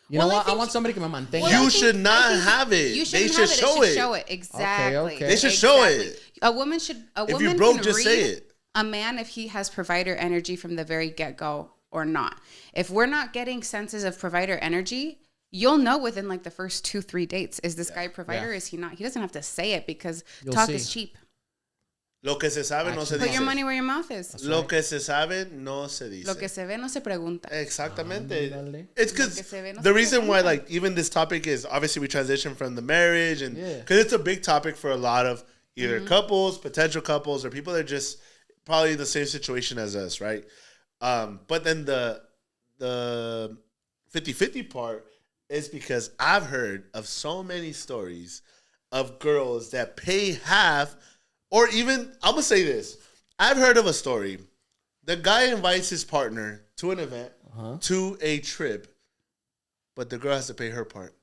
You know what? I want somebody to come on. You should not have it. You they should show it. Show it. Exactly. Okay. They should show it. A woman should. If you broke, just say it. A man, if he has provider energy from the very get-go or not. If we're not getting senses of provider energy, you'll know within like the first 2-3 dates. Is this guy a provider? Is he not? He doesn't have to say it because talk is cheap. Lo que se sabe no se dice. Put your money where your mouth is. Lo que se sabe no se dice. Lo que se ve no se pregunta. Exactamente. It's because the reason why like even this topic is obviously we transition from the marriage and because it's a big topic for a lot of either couples, potential couples, or people that are just probably in the same situation as us, right? But then the 50-50 part is because I've heard of so many stories of girls that pay half, or even, I'm going to say this. I've heard of a story. The guy invites his partner to an event, to a trip, but the girl has to pay her part.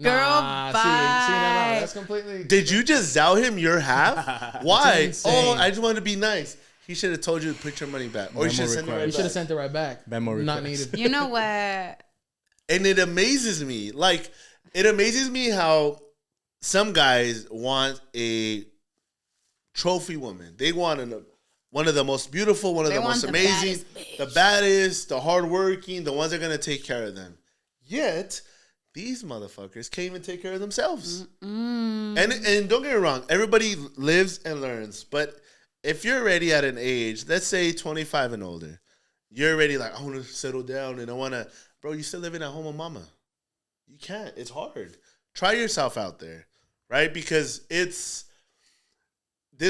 Girl, bye. No, that's completely... Did you just zow him your half? Why? Oh, I just wanted to be nice. He should have told you to put your money back. Or you should have sent it right back. Not needed. You know what? And it amazes me. Like, it amazes me how some guys want a trophy woman. They want one of the most beautiful, one of the most amazing, the baddest, the hardworking, the ones that are going to take care of them. Yet, these motherfuckers can't even take care of themselves. And don't get me wrong, everybody lives and learns. But if you're already at an age, let's say 25 and older, you're already like, I want to settle down and I want to, bro, you're still living at home with mama. You can't. It's hard. Try yourself out there, right? Because this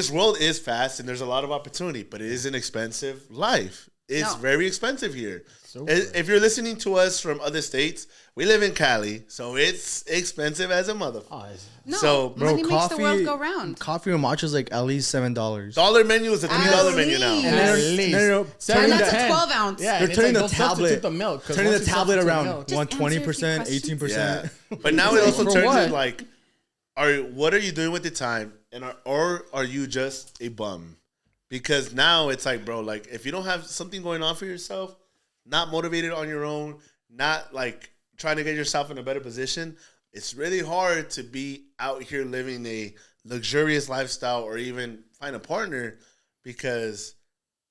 world is fast and there's a lot of opportunity, but it is an expensive life. It's very expensive here. If you're listening to us from other states, we live in Cali, so it's expensive as a motherfucker. Money makes the world go round. Coffee and matcha is like at least $7. Dollar menu is a $3 menu now. At least. No. And that's a 12 ounce. Yeah, they're turning the tablet. Turning the tablet around 120%, 18%. Yeah. But now it also turns into like, what are you doing with the time? Or are you just a bum? Because now it's like, bro, like if you don't have something going on for yourself, not motivated on your own, not like trying to get yourself in a better position, it's really hard to be out here living a luxurious lifestyle or even find a partner because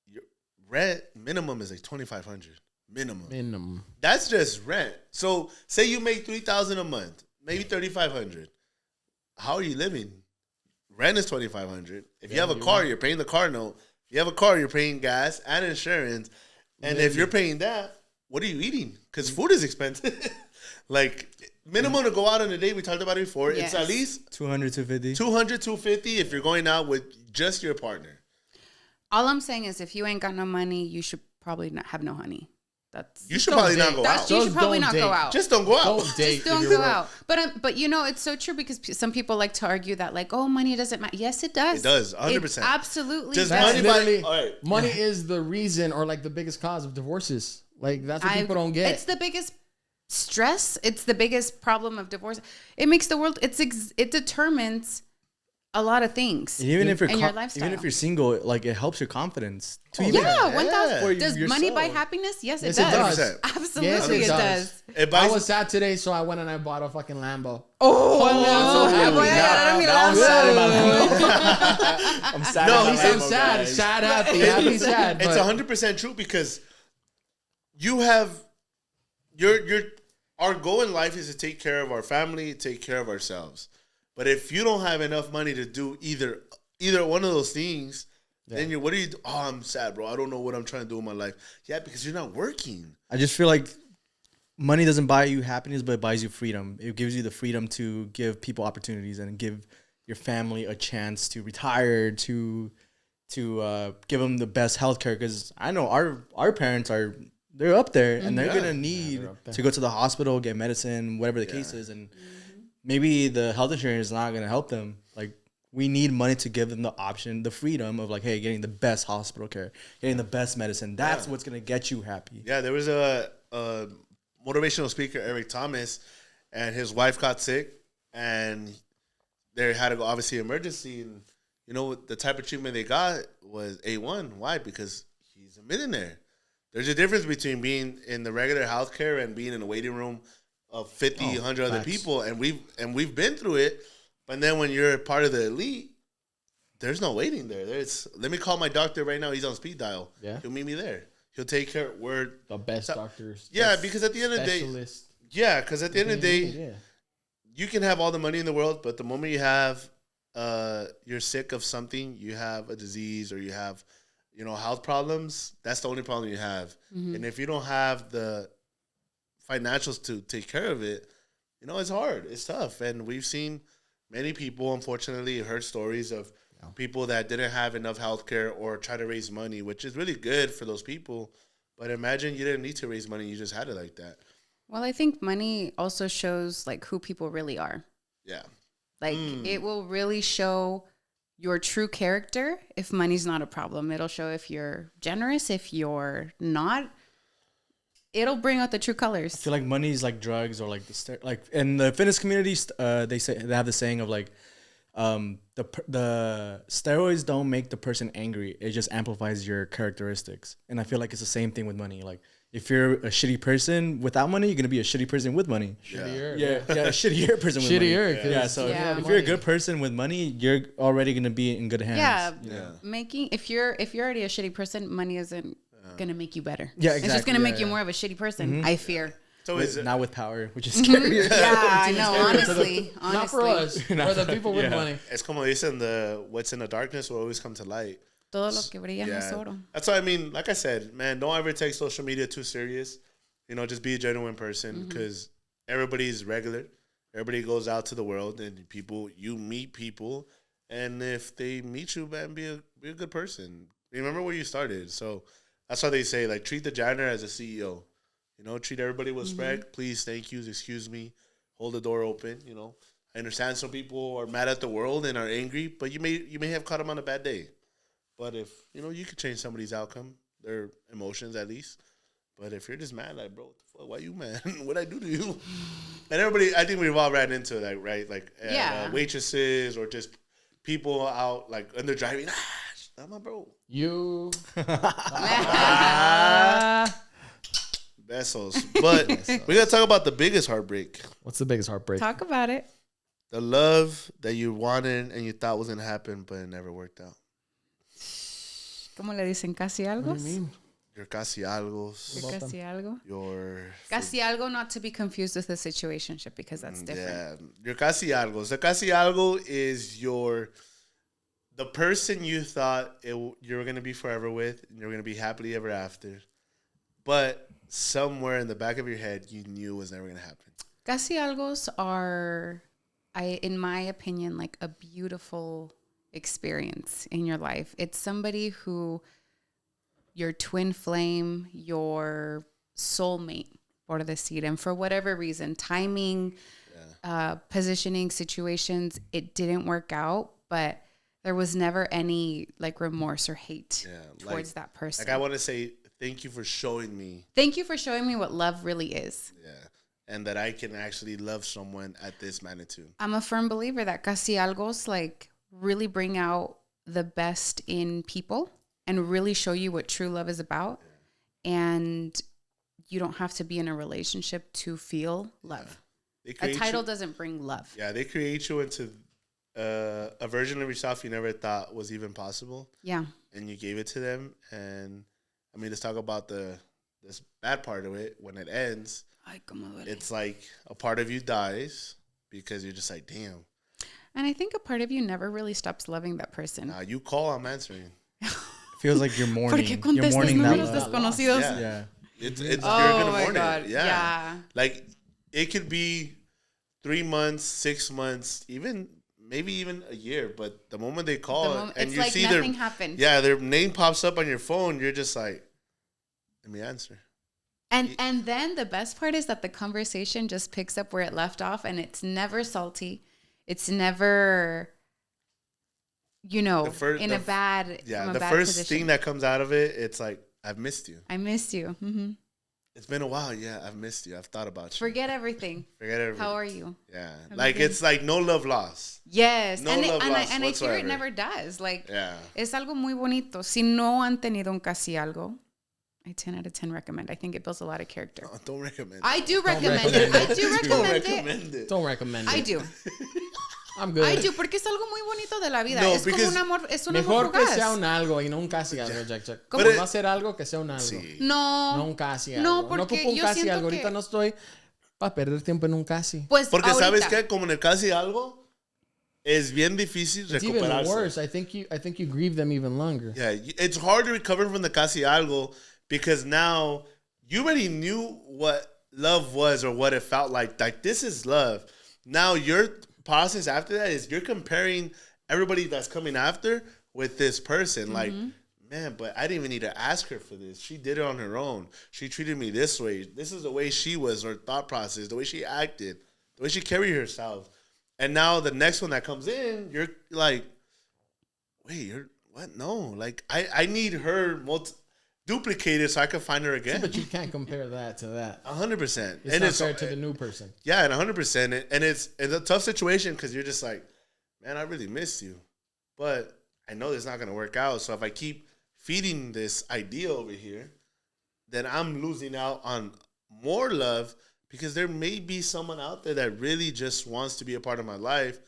your rent minimum is like $2,500 minimum. That's just rent. So say you make $3,000 a month, maybe $3,500. How are you living? Rent is $2,500. If you have a car, you're paying the car note. If you have a car, you're paying gas and insurance. And if you're paying that, what are you eating? Because food is expensive. Like, minimum to go out on a date, we talked about it before, Yes. it's at least 200, 250. 200, 250 if you're going out with just your partner. All I'm saying is, if you ain't got no money, you should probably not have no honey. That's You should probably not go out. you should probably don't not date. go out. Just don't go out. Don't date. Just don't go out. But you know, it's so true because some people like to argue that like, oh, money doesn't matter. Yes, it does. It does, 100%. It absolutely Just does. money Literally, all right. money is the reason or like the biggest cause of divorces. Like that's what people don't get. It's the biggest stress. It's the biggest problem of divorce. It makes the world. It determines a lot of things. Even if you're in your lifestyle. even if you're single, like it helps your confidence. To Yeah, 1,000. For Does yourself. money buy happiness? Yes, it Yes, it does. does. 100%. Absolutely, Yes, it does. It I buys was sad today, so I went and I bought a fucking Lambo. Oh, I'm so happy. boy, I gotta be Now I'm loud. sad about Lambo. I'm sad. No, about he said Lambo, sad, guys. sad, happy, sad. It's but 100% true because you have your our goal in life is to take care of our family, take care of ourselves. But if you don't have enough money to do either one of those things, then what do you do? Oh, I'm sad, bro. I don't know what I'm trying to do in my life. Yeah, because you're not working. I just feel like money doesn't buy you happiness, but it buys you freedom. It gives you the freedom to give people opportunities and give your family a chance to retire, to give them the best healthcare. Because I know our parents they're up there and they're gonna need to go to the hospital, get medicine, whatever the case is, and maybe the health insurance is not gonna help them. Like, we need money to give them the option, the freedom of like, hey, getting the best hospital care, getting the best medicine. That's what's gonna get you happy. Yeah, there was a motivational speaker, Eric Thomas, and his wife got sick, and they had to go, obviously, emergency. And, you know, the type of treatment they got was A1. Why? Because he's a millionaire. There's a difference between being in the regular healthcare and being in a waiting room of 50, 100 other people. And we've been through it. But then when you're part of the elite, there's no waiting there. Let me call my doctor right now. He's on speed dial. Yeah. He'll meet me there. He'll take care. We're the best doctors. Yeah, best because at the end of the day, specialists. yeah, because at the end of the day, Yeah. you can have all the money in the world, but the moment you have, you're sick of something, you have a disease or you have, health problems, that's the only problem you have. And if you don't have the financials to take care of it, it's hard. It's tough. And we've seen many people, unfortunately, heard stories of people that didn't have enough health care or try to raise money, which is really good for those people. But imagine you didn't need to raise money. You just had it like that. Well, I think money also shows like who people really are. Yeah. Like it will really show your true character if money's not a problem. It'll show if you're generous, if you're not. It'll bring out the true colors. I feel like money is like drugs or like like in the fitness community, they have the saying of like, the steroids don't make the person angry. It just amplifies your characteristics. And I feel like it's the same thing with money. Like if you're a shitty person without money, you're gonna be a shitty person with money. Shittier. Yeah, a shittier person with money. Shittier. Yeah, so if you're a good person with money, you're already gonna be in good hands. Yeah. If you're already a shitty person, money isn't gonna make you better. Yeah, It's just exactly. gonna make you more of a shitty person. I fear. So is it, Not with power, which is scary. Yeah, I know. Honestly, Not for us. For the people with money. it's como dicen, what's in the darkness will always come to light. Todo lo que brilla no es oro. That's what I mean. Like I said, man, don't ever take social media too serious. Just be a genuine person because everybody's regular. Everybody goes out to the world and you meet people. And if they meet you, man, be a good person. Remember where you started. So that's why they say, like, treat the janitor as a CEO. Treat everybody with respect. Please, thank you, excuse me. Hold the door open, I understand some people are mad at the world and are angry, but you may have caught them on a bad day. But if, you could change somebody's outcome, their emotions at least. But if you're just mad, like, bro, what the fuck, why you mad? What'd I do to you? And everybody, I think we've all ran into that, right? Like, waitresses or just people out, like, and they're driving, not my bro. You. Besos. But we got to talk about the biggest heartbreak. What's the biggest heartbreak? Talk about it. The love that you wanted and you thought was going to happen, but it never worked out. ¿Cómo le dicen? ¿Casi Algos? What do you mean? Your Casi Algos. Your Casi Algo? Your... Casi Algo, not to be confused with a situationship because that's different. Yeah. Your Casi Algos. The Casi Algo is the person you thought you were going to be forever with and you were going to be happily ever after. But somewhere in the back of your head, you knew it was never going to happen. Casi Algos are, in my opinion, like a beautiful experience in your life. It's somebody who, your twin flame, your soulmate, por decir, and for whatever reason, timing, positioning, situations, it didn't work out, but there was never any like remorse or hate towards that person. Like I want to say thank you for showing me. Thank you for showing me what love really is. Yeah. And that I can actually love someone at this magnitude. I'm a firm believer that Casi Algos like really bring out the best in people and really show you what true love is about. Yeah. And you don't have to be in a relationship to feel love. A title doesn't bring love. Yeah, they create you into a version of yourself you never thought was even possible. Yeah. And you gave it to them. And I mean, let's talk about this bad part of it. When it ends, it's like a part of you dies because you're just like, damn. And I think a part of you never really stops loving that person. Nah, you call, I'm answering. Feels like you're mourning. You're mourning that love. Yeah. It's you're gonna mourn God. it. Yeah. Like it could be 3 months, 6 months, maybe even a year. But the moment they call and you like see nothing happened. Yeah, their name pops up on your phone, you're just like, let me answer. And then the best part is that the conversation just picks up where it left off, and it's never salty. It's never, in a bad the first position. thing that comes out of it, it's like, I've missed you. I missed you. Mm-hmm. It's been a while. Yeah, I've missed you. I've thought about you. Forget everything. How are you? Yeah. It's like no love lost. Yes. No love lost and I hear it never does. Like, es algo muy bonito. Si no han tenido un casi algo, I 10 out of 10 recommend. I think it builds a lot of character. No, don't recommend it. I do recommend it. I do recommend it. Don't recommend it. I do. I'm good. I do, porque es algo muy bonito de la vida. No, es como un amor, es un amor mejor fugaz. que sea un algo y no un casi algo, Jack. Como va a ser algo que sea un algo. Sí. No un casi algo. No, porque no ocupo un yo casi siento algo. que... Ahorita no estoy para perder tiempo en un casi. Pues porque ahorita. ¿sabes qué? Como en el casi algo, es bien difícil it's recuperarse. Even worse. I think you grieve them even longer. Yeah, it's hard to recover from the casi algo because now you already knew what love was or what it felt like. Like, this is love. Now your process after that is you're comparing everybody that's coming after with this person. Mm-hmm. Like, man, but I didn't even need to ask her for this. She did it on her own. She treated me this way. This is the way she was, her thought process, the way she acted, the way she carried herself. And now the next one that comes in, you're like, wait, you're what? No, like I need her duplicated so I can find her again. See, but you can't compare that to that. 100%. It's not fair to the new person. Yeah, and 100%. And it's a tough situation because you're just like, man, I really miss you. But I know this is not going to work out. So if I keep feeding this idea over here, then I'm losing out on more love because there may be someone out there that really just wants to be a part of my life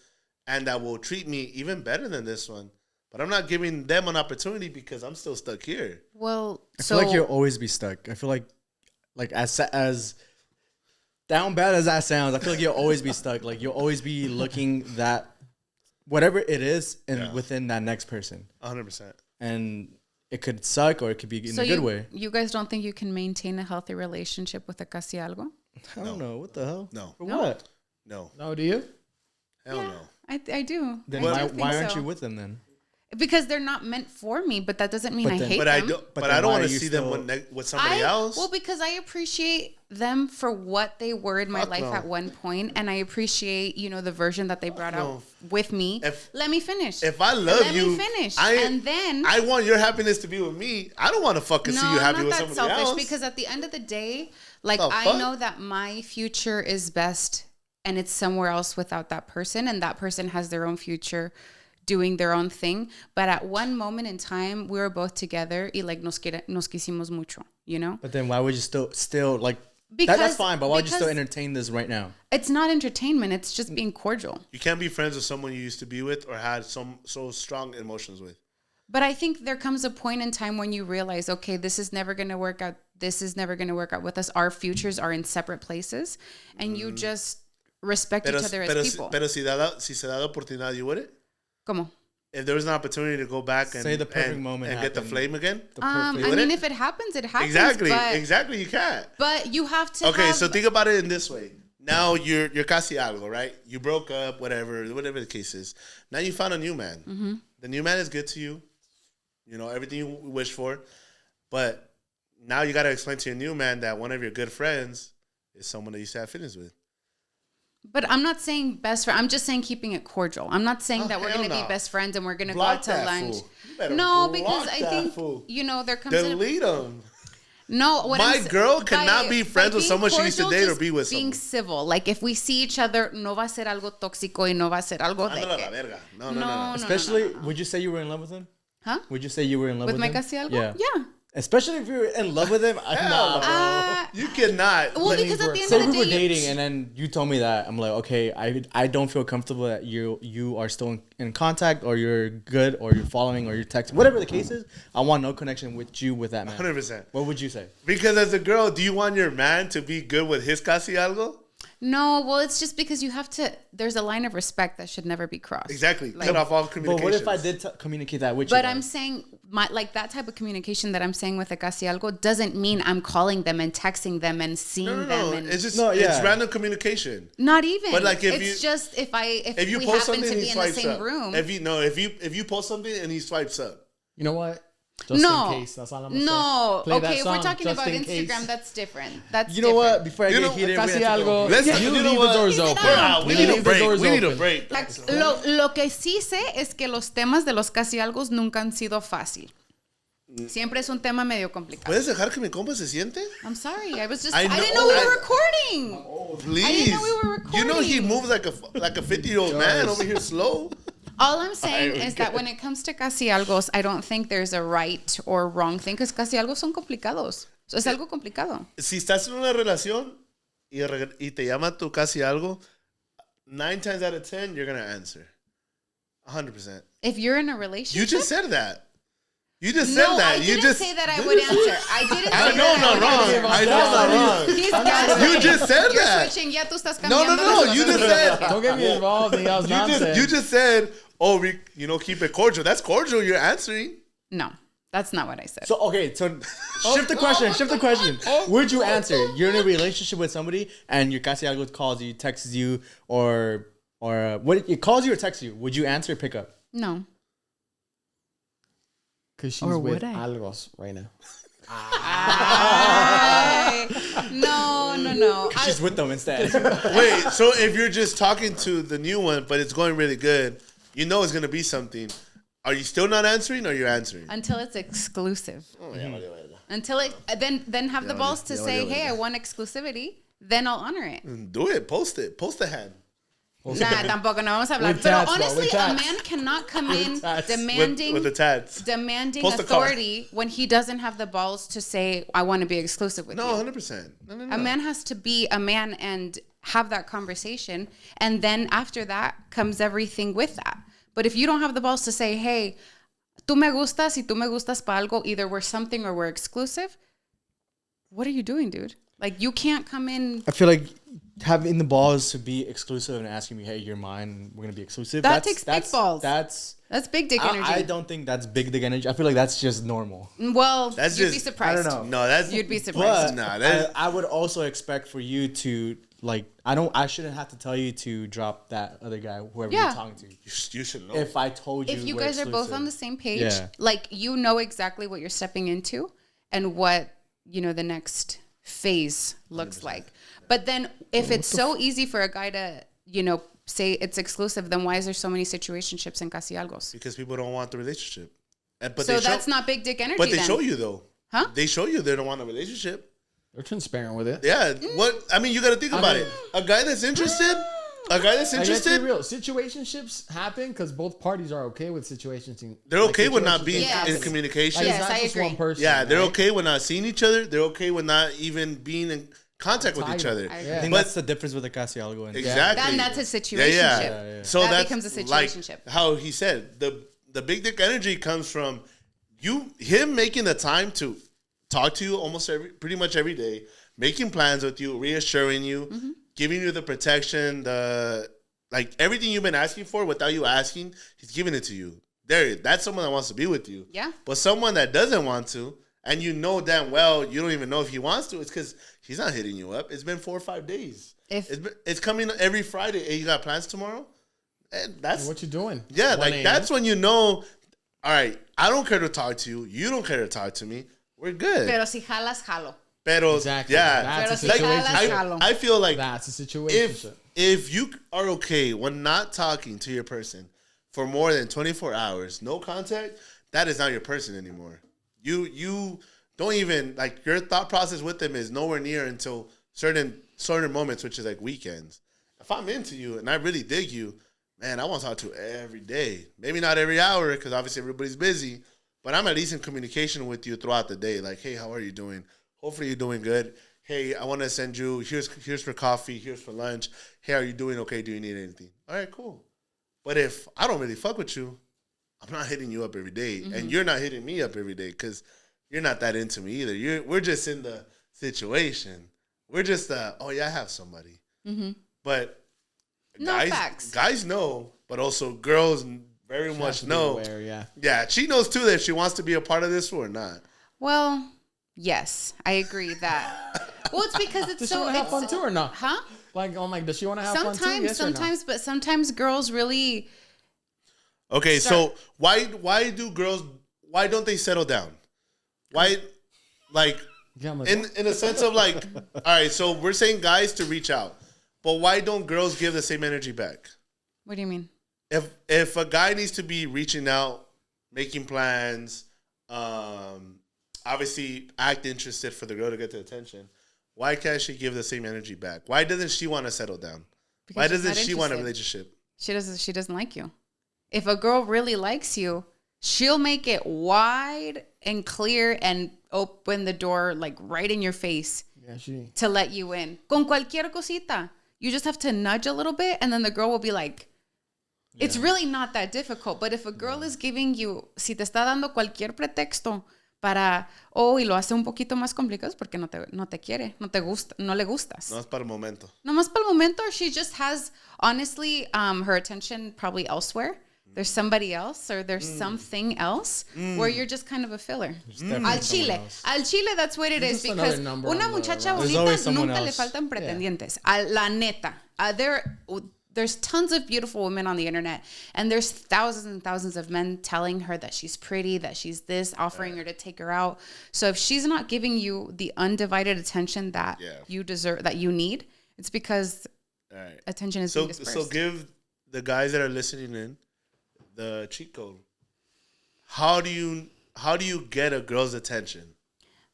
and that will treat me even better than this one. But I'm not giving them an opportunity because I'm still stuck here. Well, I feel like you'll always be stuck. I feel like as down bad as that sounds, I feel like you'll always be stuck. Like you'll always be looking that whatever it is within that next person. 100%. And it could suck or it could be in a good way. You guys don't think you can maintain a healthy relationship with a casi algo? I don't know. What the hell? No. For what? No. No, do you? Hell no. I do. Then why aren't you with them then? Because they're not meant for me, but that doesn't mean I hate them. I don't want to see them with somebody else. Well, because I appreciate them for what they were in my life at one point, and I appreciate, the version that they brought out with me. Let me finish. If I love you, let me finish. And then I want your happiness to be with me. I don't want to fucking see you happy with somebody else. Selfish, because at the end of the day, I know that my future is best, and it's somewhere else without that person, and that person has their own future doing their own thing. But at one moment in time, we were both together y nos quisimos mucho, But then why would you still like, that's fine, but why would you still entertain this right now? It's not entertainment. It's just being cordial. You can't be friends with someone you used to be with or had so strong emotions with. But I think there comes a point in time when you realize, okay, this is never going to work out. This is never going to work out with us. Our futures are in separate places. And you just respect each other as people. Pero si se da la oportunidad, you wouldn't? ¿Cómo? If there was an opportunity to go back and say the perfect moment and get the flame again, I mean, if it happens, it happens. Exactly, you can't. But you have to. Okay, so think about it in this way. Now you're Casi Algo, right? You broke up, whatever the case is. Now you found a new man. Mm-hmm. The new man is good to you. You know, everything you wish for. But now you got to explain to your new man that one of your good friends is someone that you used to have feelings with. But I'm not saying best friend. I'm just saying keeping it cordial. I'm not saying that we're going to be best friends and we're going to go out to lunch. No, because I think, you know, there comes delete them. No, my girl cannot be friends with someone she used to date or be with someone. Being civil. Like, if we see each other, no va a ser algo tóxico y no va a ser algo de que... No. Especially, would you say you were in love with him? Huh? Would you say you were in love with him? With my Casi Algo? Yeah. Especially if you're in love with him. No, bro. You cannot. Well, because at the end say of the we were day... dating and then you told me that. I'm like, okay, I don't feel comfortable that you are still in contact or you're good or you're following or you're texting. Whatever the case is, I want no connection with you with that man. 100%. What would you say? Because as a girl, do you want your man to be good with his Casi Algo? No, well, it's just because you have to... There's a line of respect that should never be crossed. Exactly. Cut off all communication. But what if I did communicate that with you? But I'm saying, like that type of communication that I'm saying with a Casi Algo doesn't mean I'm calling them and texting them and seeing them. And it's just it's random communication. Not even. But like it's just if you we happen to be in the same room. If you post something and he swipes up. You know what? Just in case. That's all I'm gonna say. Play okay, if we're talking just about Instagram, case. That's different. That's you know what? Before I get heated, Casi Algo. You leave know the doors open. We need a break. We need a break. Lo que sí sé es que los temas de los Casi Algos nunca han sido fácil. Siempre es un tema medio complicado. ¿Puedes dejar que mi compa se siente? I'm sorry. I didn't know we were recording. Oh, please. I didn't know we were recording. You know he moves like a 50-year-old man over here slow. All I'm saying is that when it comes to Casi Algos, I don't think there's a right or wrong thing because Casi Algos son complicados. So, es algo complicado. Si estás en una relación y te llama tu Casi Algo, 9 times out of 10, you're going to answer. 100%. If you're in a relationship... You just said that. You just said that. I didn't say that I would answer. I didn't say that I know I'm not wrong. He's gaslighting. You just said You're that. switching. Ya tú estás cambiando. No. You just said. Don't get me involved in y'all's nonsense. You just said, keep it cordial. That's cordial. You're answering. No, that's not what I said. So shift the question. Would you answer? You're in a relationship with somebody and your Casi Algo calls you, texts you, or what? It calls you or texts you. Would you answer or pick up? No. Because she's with Algos right now. No. She's with them instead. Wait, so if you're just talking to the new one, but it's going really good, you know it's going to be something. Are you still not answering or you're answering? Until it's exclusive. Oh, yeah. Until it, then have the balls to say, hey, I want exclusivity. Then I'll honor it. Do it. Post it. Post the hand. Nah, tampoco no vamos a hablar. Pero honestly, a man cannot come in demanding with the tats. Demanding authority when he doesn't have the balls to say, I want to be exclusive with you. No, 100%. No. A man has to be a man and have that conversation. And then after that comes everything with that. But if you don't have the balls to say, hey, tú me gustas y tú me gustas pa algo, either we're something or we're exclusive, what are you doing, dude? Like, you can't come in. I feel like having the balls to be exclusive and asking me, hey, you're mine, we're going to be exclusive. That takes big balls. That's big dick energy. I don't think that's big dick energy. I feel like that's just normal. Well, you'd be surprised. I don't know. You'd be surprised. But I would also expect for you to, like, I shouldn't have to tell you to drop that other guy, whoever you're talking to. You should know. If I told you, if you guys are both on the same page, yeah. like, you know exactly what you're stepping into and what, the next phase looks like. But then if it's so easy for a guy to, say it's exclusive, then why is there so many situationships in Casi Algos? Because people don't want the relationship. But that's not big dick energy. But they show you though. Huh? They show you they don't want a relationship. They're transparent with it. Yeah. You got to think about it. A guy that's interested. Let's be real. Situationships happen because both parties are okay with situations. They're okay with not being in communication. Yes, I agree. One person, yeah, they're okay with not seeing each other. They're okay with not even being in contact with each other. I think that's the difference with the Casi Algo. Exactly. Then that's a situationship. Yeah. So that becomes a situationship. Like how he said, the big dick energy comes from him making the time to talk to you pretty much every day, making plans with you, reassuring you, giving you the protection, everything you've been asking for without you asking, he's giving it to you. That's someone that wants to be with you. Yeah. But someone that doesn't want to, and you know damn well you don't even know if he wants to, it's because he's not hitting you up. It's been 4 or 5 days. It's coming every Friday. Hey, you got plans tomorrow? And that's what you doing. Yeah, like that's when you know. All right, I don't care to talk to you. You don't care to talk to me. We're good. Pero si jalas, jalo. Pero Exactly. yeah, That's a Pero si situation. jalas, I feel like That's a situation. if you are okay when not talking to your person for more than 24 hours, no contact, that is not your person anymore. You don't even like your thought process with them is nowhere near until certain moments, which is like weekends. If I'm into you and I really dig you, man, I want to talk to you every day. Maybe not every hour because obviously everybody's busy, but I'm at least in communication with you throughout the day. Like, hey, how are you doing? Hopefully you're doing good. Hey, I want to send you, here's for coffee, here's for lunch. Hey, are you doing okay? Do you need anything? All right, cool. But if I don't really fuck with you, I'm not hitting you up every day, and you're not hitting me up every day because you're not that into me either. We're just in the situation. We're just oh yeah, I have somebody. But guys know, but also girls very much know. Aware, yeah, she knows too that she wants to be a part of this or not. Well, yes, I agree that. Well, it's because it's does so. Does she want to have fun too or not? Huh? Like, I'm like, does she want to have fun too? Yes sometimes, but sometimes girls really. Okay, so why don't they settle down? Why, like, in a sense of like, all right, so we're saying guys to reach out, but why don't girls give the same energy back? What do you mean? If a guy needs to be reaching out, making plans, obviously act interested for the girl to get the attention, why can't she give the same energy back? Why doesn't she want to settle down? Because why doesn't she want a relationship? She doesn't like you. If a girl really likes you, she'll make it wide and clear and open the door like right in your face to let you in. Con cualquier cosita. You just have to nudge a little bit and then the girl will be like, it's really not that difficult. But if a girl is giving you, si te está dando cualquier pretexto para, y lo hace un poquito más complicado es porque no te quiere, no te gusta, no le gustas. No es para el momento. No más para el momento, or she just has, honestly, her attention probably elsewhere. There's somebody else or there's something else where you're just kind of a filler. Al chile, that's what it is because una muchacha bonita nunca le faltan pretendientes. La neta. There's tons of beautiful women on the internet and there's thousands and thousands of men telling her that she's pretty, that she's this, offering her to take her out. So if she's not giving you the undivided attention that you deserve, that you need, it's because attention is being dispersed. So give the guys that are listening in the cheat code. How do you get a girl's attention?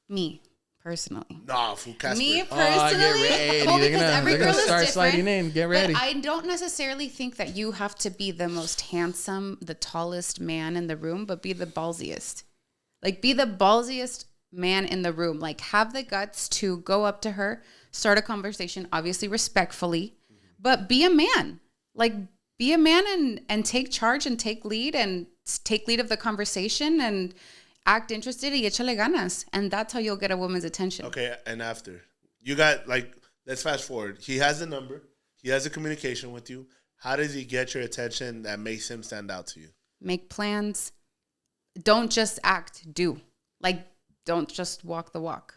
Me personally. Nah, from Casper. Me personally. Well, because every girl is start different. Sliding in. Get ready. But I don't necessarily think that you have to be the most handsome, the tallest man in the room, but be the ballsiest. Like be the ballsiest man in the room. Like have the guts to go up to her, start a conversation, obviously respectfully, but be a man. Like be a man and take charge and take lead of the conversation and act interested y échale ganas. And that's how you'll get a woman's attention. Okay, and after. You got, like, let's fast forward. He has the number. He has a communication with you. How does he get your attention that makes him stand out to you? Make plans. Don't just act, do. Like, don't just walk the walk.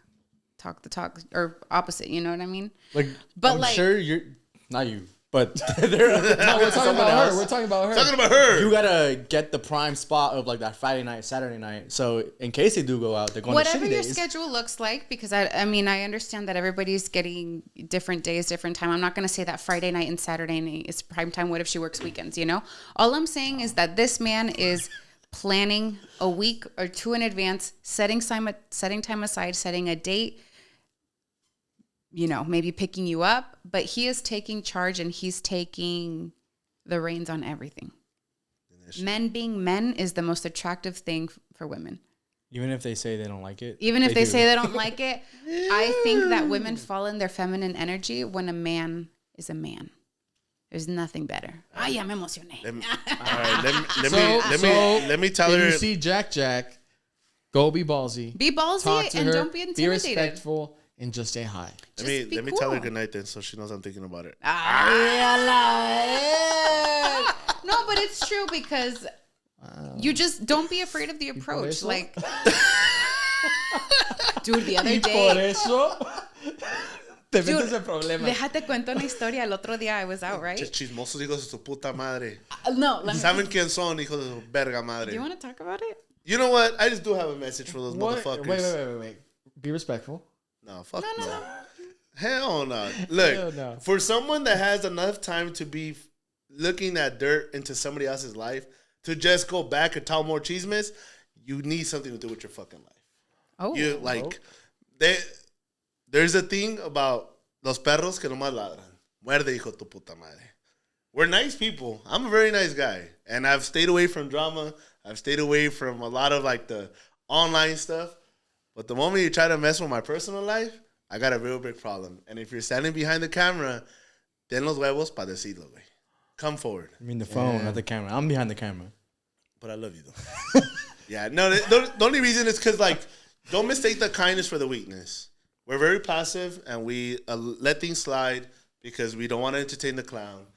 Talk the talk. Or opposite, you know what I mean? Like, but I'm like, sure you're... Not you. But we're talking about her. We're talking about her. Talking about her. You gotta get the prime spot of like that Friday night, Saturday night. So in case they do go out, they're going to shitty days. Whatever your schedule looks like, because I mean, I understand that everybody's getting different days, different time. I'm not going to say that Friday night and Saturday night is prime time. What if she works weekends, you know? All I'm saying is that this man is planning a week or two in advance, setting time aside, setting a date, you know, maybe picking you up, but he is taking charge and he's taking the reins on everything. Men being men is the most attractive thing for women. Even if they say they don't like it? Even if they say they don't like it, I think that women fall in their feminine energy when a man is a man. There's nothing better. Ay, ya me emocioné. Let me tell her. If you see Jack, go be ballsy. Be ballsy and don't be intimidated. Be respectful. And just say hi. Let me tell her good night then, so she knows I'm thinking about it. No, but it's true because you just don't be afraid of the approach. Like, dude, the other day. Te metes en problemas. Déjate cuento una historia. El otro día I was out, right? Chismosos hijos de su puta madre. No, let me. ¿Saben quién son, hijos de su verga madre? Do you want to talk about it? You know what? I just do have a message for those What? motherfuckers. Wait. Be respectful. No, fuck no. Hell no. Look, Hell no. for someone that has enough time to be looking at dirt into somebody else's life, to just go back and tell more chismes, you need something to do with your fucking life. Oh. You there's a thing about los perros que nomás ladran. Muerde, hijo tu puta madre. We're nice people. I'm a very nice guy. And I've stayed away from drama. I've stayed away from a lot of like the online stuff. But the moment you try to mess with my personal life, I got a real big problem. And if you're standing behind the camera, ten los huevos pa decirlo, güey. Come forward. I mean the phone, not the camera. I'm behind the camera. But I love you though. Yeah, no, the only reason is because, like, don't mistake the kindness for the weakness. We're very passive and we let things slide because we don't want to entertain the clown.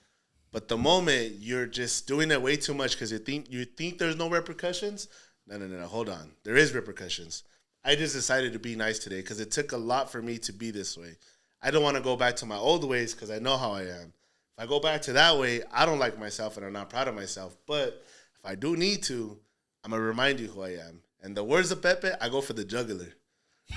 But the moment you're just doing it way too much because you think there's no repercussions, no, hold on. There is repercussions. I just decided to be nice today because it took a lot for me to be this way. I don't want to go back to my old ways because I know how I am. If I go back to that way, I don't like myself and I'm not proud of myself. But if I do need to, I'm going to remind you who I am. And the words of Pepe, I go for the jugular.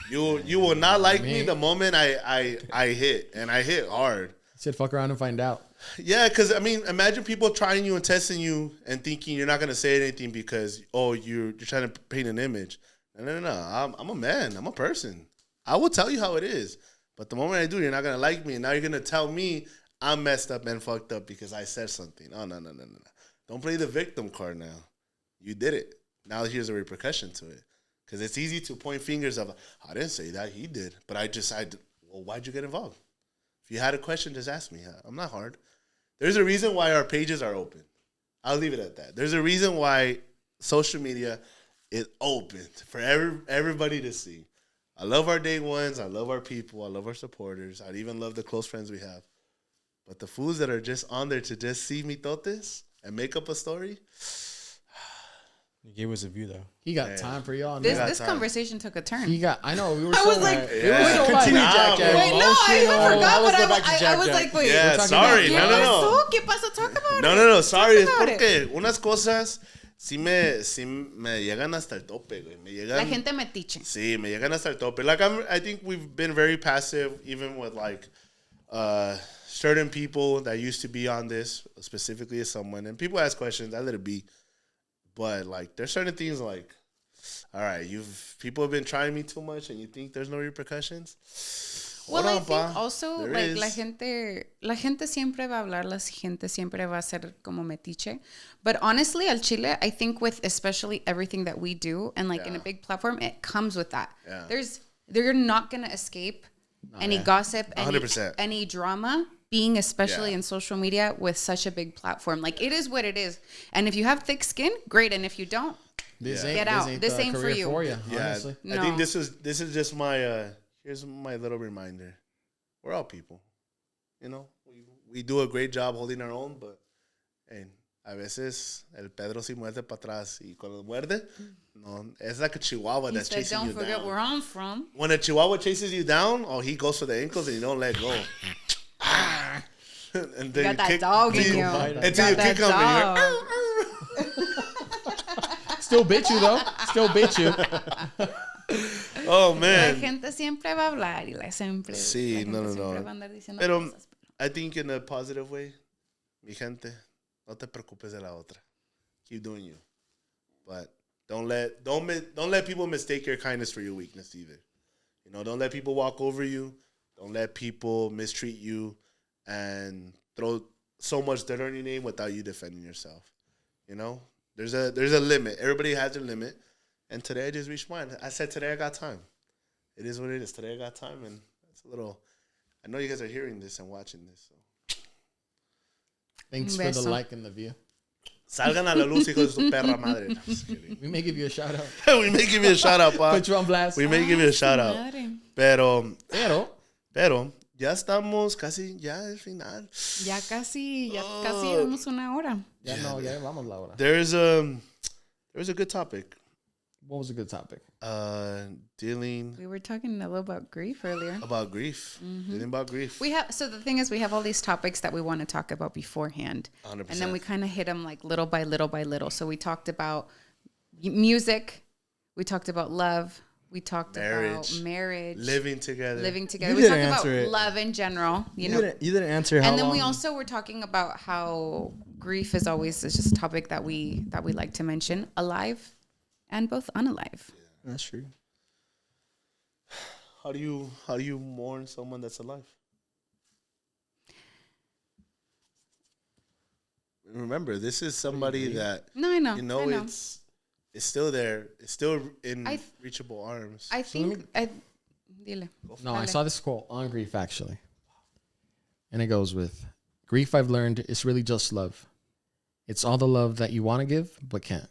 You will not like me the moment I hit, and I hit hard. Said fuck around and find out. Yeah, because, I mean, imagine people trying you and testing you and thinking you're not going to say anything because, you're trying to paint an image. No. I'm a man. I'm a person. I will tell you how it is. But the moment I do, you're not going to like me. And now you're going to tell me I'm messed up and fucked up because I said something. Oh, no. Don't play the victim card now. You did it. Now here's a repercussion to it. Because it's easy to point fingers of, I didn't say that, he did. But well, why'd you get involved? If you had a question, just ask me. I'm not hard. There's a reason why our pages are open. I'll leave it at that. There's a reason why social media is open for everybody to see. I love our day ones. I love our people. I love our supporters. I even love the close friends we have. But the fools that are just on there to just see mitotes and make up a story. He gave us a view though. He got time for y'all. This conversation took a turn. I know. We were I so was like, Continue, Jack. wait, no, I even forgot, but I was like, wait. Yeah, sorry. No. ¿Qué pasó? Talk about it. No. Sorry. Es Talk about porque unas cosas sí me llegan hasta el tope, güey. La gente metiche. Sí, me llegan hasta el tope. Like, I think we've been very passive, even with, like, certain people that used to be on this, specifically as someone. And people ask questions. I let it be. But, like, there's certain things like, all right, people have been trying me too much and you think there's no repercussions? Well, I think also, like, la gente siempre va a hablar, la gente siempre va a ser como metiche. But honestly, al Chile, I think with especially everything that we do and, like, in a big platform, it comes with that. Yeah. They're not going to escape any gossip, 100%. any drama. Being especially in social media with such a big platform. Like, it is what it is. And if you have thick skin, great. And if you don't, get out. This ain't for you. Honestly. I think this is just my, here's my little reminder. We're all people. You know, we do a great job holding our own, but, hey, a veces el Pedro sí muerde para atrás. Y cuando muerde, no, it's like a chihuahua that's chasing you down. Don't forget where I'm from. When a chihuahua chases you down, he goes for the ankles and you don't let go. And then you got that dog in you. Until you kick him and Still bit you though. Still bit you. Oh man. La gente siempre va a hablar y siempre. Sí, no. Va a andar diciendo Pero cosas. I think in a positive way, mi gente, no te preocupes de la otra. Keep doing you. But don't let people mistake your kindness for your weakness either. You know, don't let people walk over you. Don't let people mistreat you and throw so much dirt on your name without you defending yourself. You know, there's a limit. Everybody has their limit. And today I just reached mine. I said today I got time. It is what it is. Today I got time, and it's a little. I know you guys are hearing this and watching this. So. Thanks for the like and the view. Salgan a la luz, hijos de su perra madre. No, just kidding. We may give you a shout out. We may give you a shout out, pa. Put you on blast. We may give you a shout out. Pero ya estamos casi ya al final. Ya casi llevamos una hora. Ya vamos la hora. There's a good topic. What was a good topic? Dealing We were talking a little about grief earlier. about grief. Dealing about grief. So the thing is, we have all these topics that we want to talk about beforehand. 100%. And then we kind of hit them like little by little by little. So we talked about music. We talked about love. We talked about marriage. Living together. We didn't talked about answer it. love in general. You didn't answer how And then long. we also were talking about how grief is always just a topic that we like to mention, alive and both unalive. That's true. How do you mourn someone that's alive? Remember, this is somebody that No, I know. you know, I know. it's still there. It's still in reachable arms. I think dile. No, I Dale. saw this quote on grief actually, and it goes with, "Grief I've learned is really just love. It's all the love that you want to give but can't.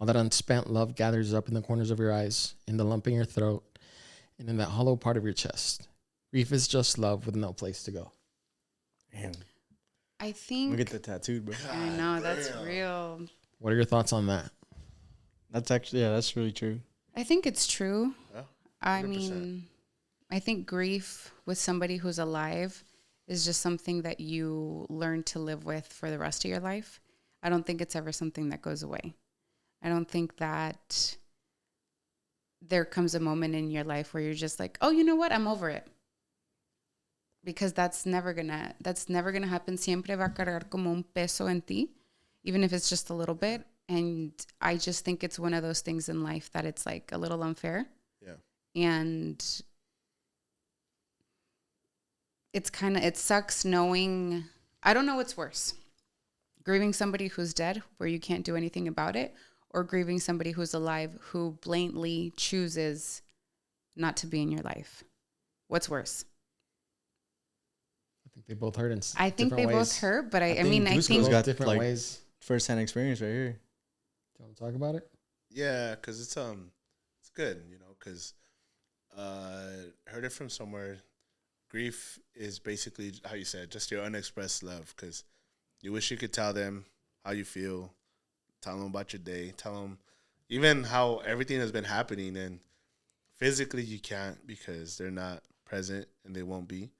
All that unspent love gathers up in the corners of your eyes, in the lump in your throat, and in that hollow part of your chest. Grief is just love with no place to go." Damn. I I'm think gonna get that tattooed, bro. I know that's real. What are your thoughts on that? That's actually, yeah, that's really true. I think it's true. Yeah, I 100%. mean, I think grief with somebody who's alive is just something that you learn to live with for the rest of your life. I don't think it's ever something that goes away. I don't think that there comes a moment in your life where you're just like, oh, you know what? I'm over it. Because that's never gonna happen. Siempre va a cargar como un peso en ti, even if it's just a little bit. And I just think it's one of those things in life that it's like a little unfair. Yeah. And it sucks knowing, I don't know what's worse. Grieving somebody who's dead where you can't do anything about it, or grieving somebody who's alive who blatantly chooses not to be in your life. What's worse? I think they both hurt in I think they different ways. both hurt, but I think mean, I Dusko's think got different like ways. first-hand experience right here. Do you want to talk about it? Yeah, because it's good, you know, because heard it from somewhere. Grief is basically, how you said, just your unexpressed love, because you wish you could tell them how you feel, tell them about your day, tell them even how everything has been happening, and physically you can't because they're not present and they won't be.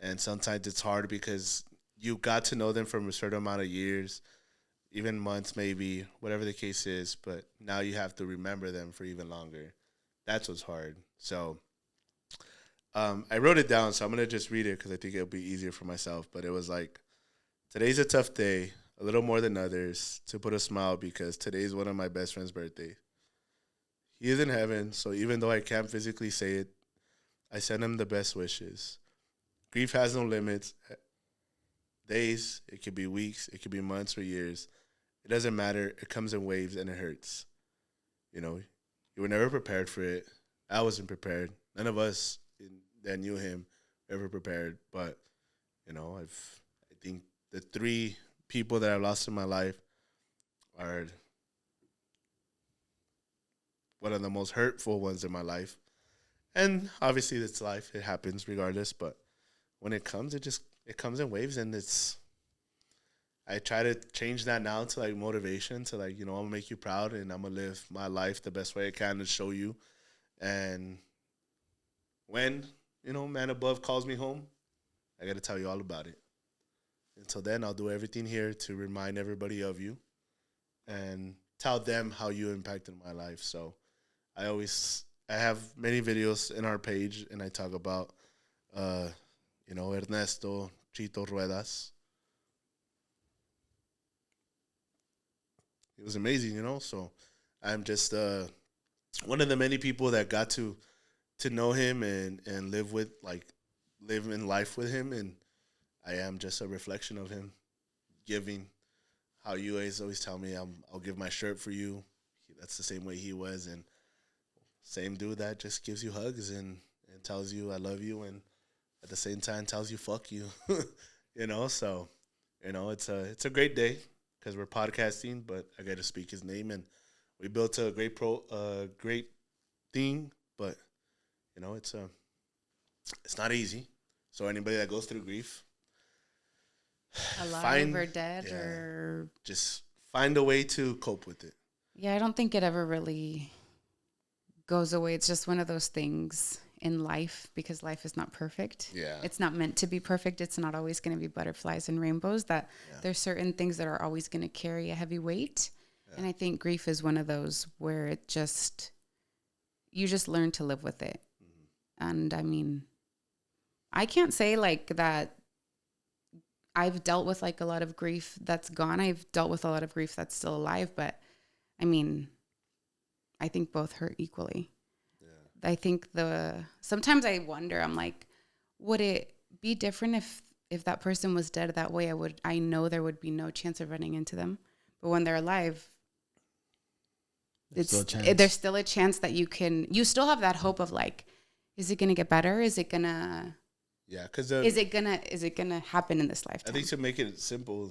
And sometimes it's hard because you got to know them from a certain amount of years, even months maybe, whatever the case is, but now you have to remember them for even longer. That's what's hard. So I wrote it down, so I'm going to just read it because I think it'll be easier for myself. But it was like, today's a tough day, a little more than others, to put a smile because today's one of my best friend's birthday. He is in heaven, so even though I can't physically say it, I send him the best wishes. Grief has no limits. Days, it could be weeks, it could be months or years. It doesn't matter. It comes in waves and it hurts. You know, you were never prepared for it. I wasn't prepared. None of us that knew him were ever prepared. But, you know, I think the 3 people that I've lost in my life are one of the most hurtful ones in my life. And obviously it's life. It happens regardless. But when it comes, it comes in waves, and I try to change that now to like motivation, to like, you know, I'm gonna make you proud and I'm gonna live my life the best way I can to show you. And when, you know, man above calls me home, I gotta tell you all about it. Until then, I'll do everything here to remind everybody of you and tell them how you impacted my life. So I have many videos in our page, and I talk about you know, Ernesto Chito Ruedas. It was amazing, you know. So I'm just one of the many people that got to know him and live in life with him, and I am just a reflection of him, giving. How you guys always tell me I'll give my shirt for you. That's the same way he was, and same dude that just gives you hugs and tells you I love you, and at the same time tells you fuck you. You know, so, you know, it's a great day because we're podcasting, but I got to speak his name, and we built a great thing, but, you know, it's not easy. So anybody that goes through grief, alive or dead, or just find a way to cope with it. Yeah, I don't think it ever really goes away. It's just one of those things in life because life is not perfect. Yeah. It's not meant to be perfect. It's not always going to be butterflies and rainbows. That there's certain things that are always going to carry a heavy weight. Yeah. And I think grief is one of those where you just learn to live with it. Mm-hmm. And I mean, I can't say like that I've dealt with like a lot of grief that's gone. I've dealt with a lot of grief that's still alive, but I mean, I think both hurt equally. Yeah. I think sometimes I wonder, I'm like, would it be different if that person was dead that way? I know there would be no chance of running into them. But when they're alive, there's still a chance that you still have that hope of like, is it going to get better? Is it going to, because is it gonna happen in this lifetime? I think to make it simple,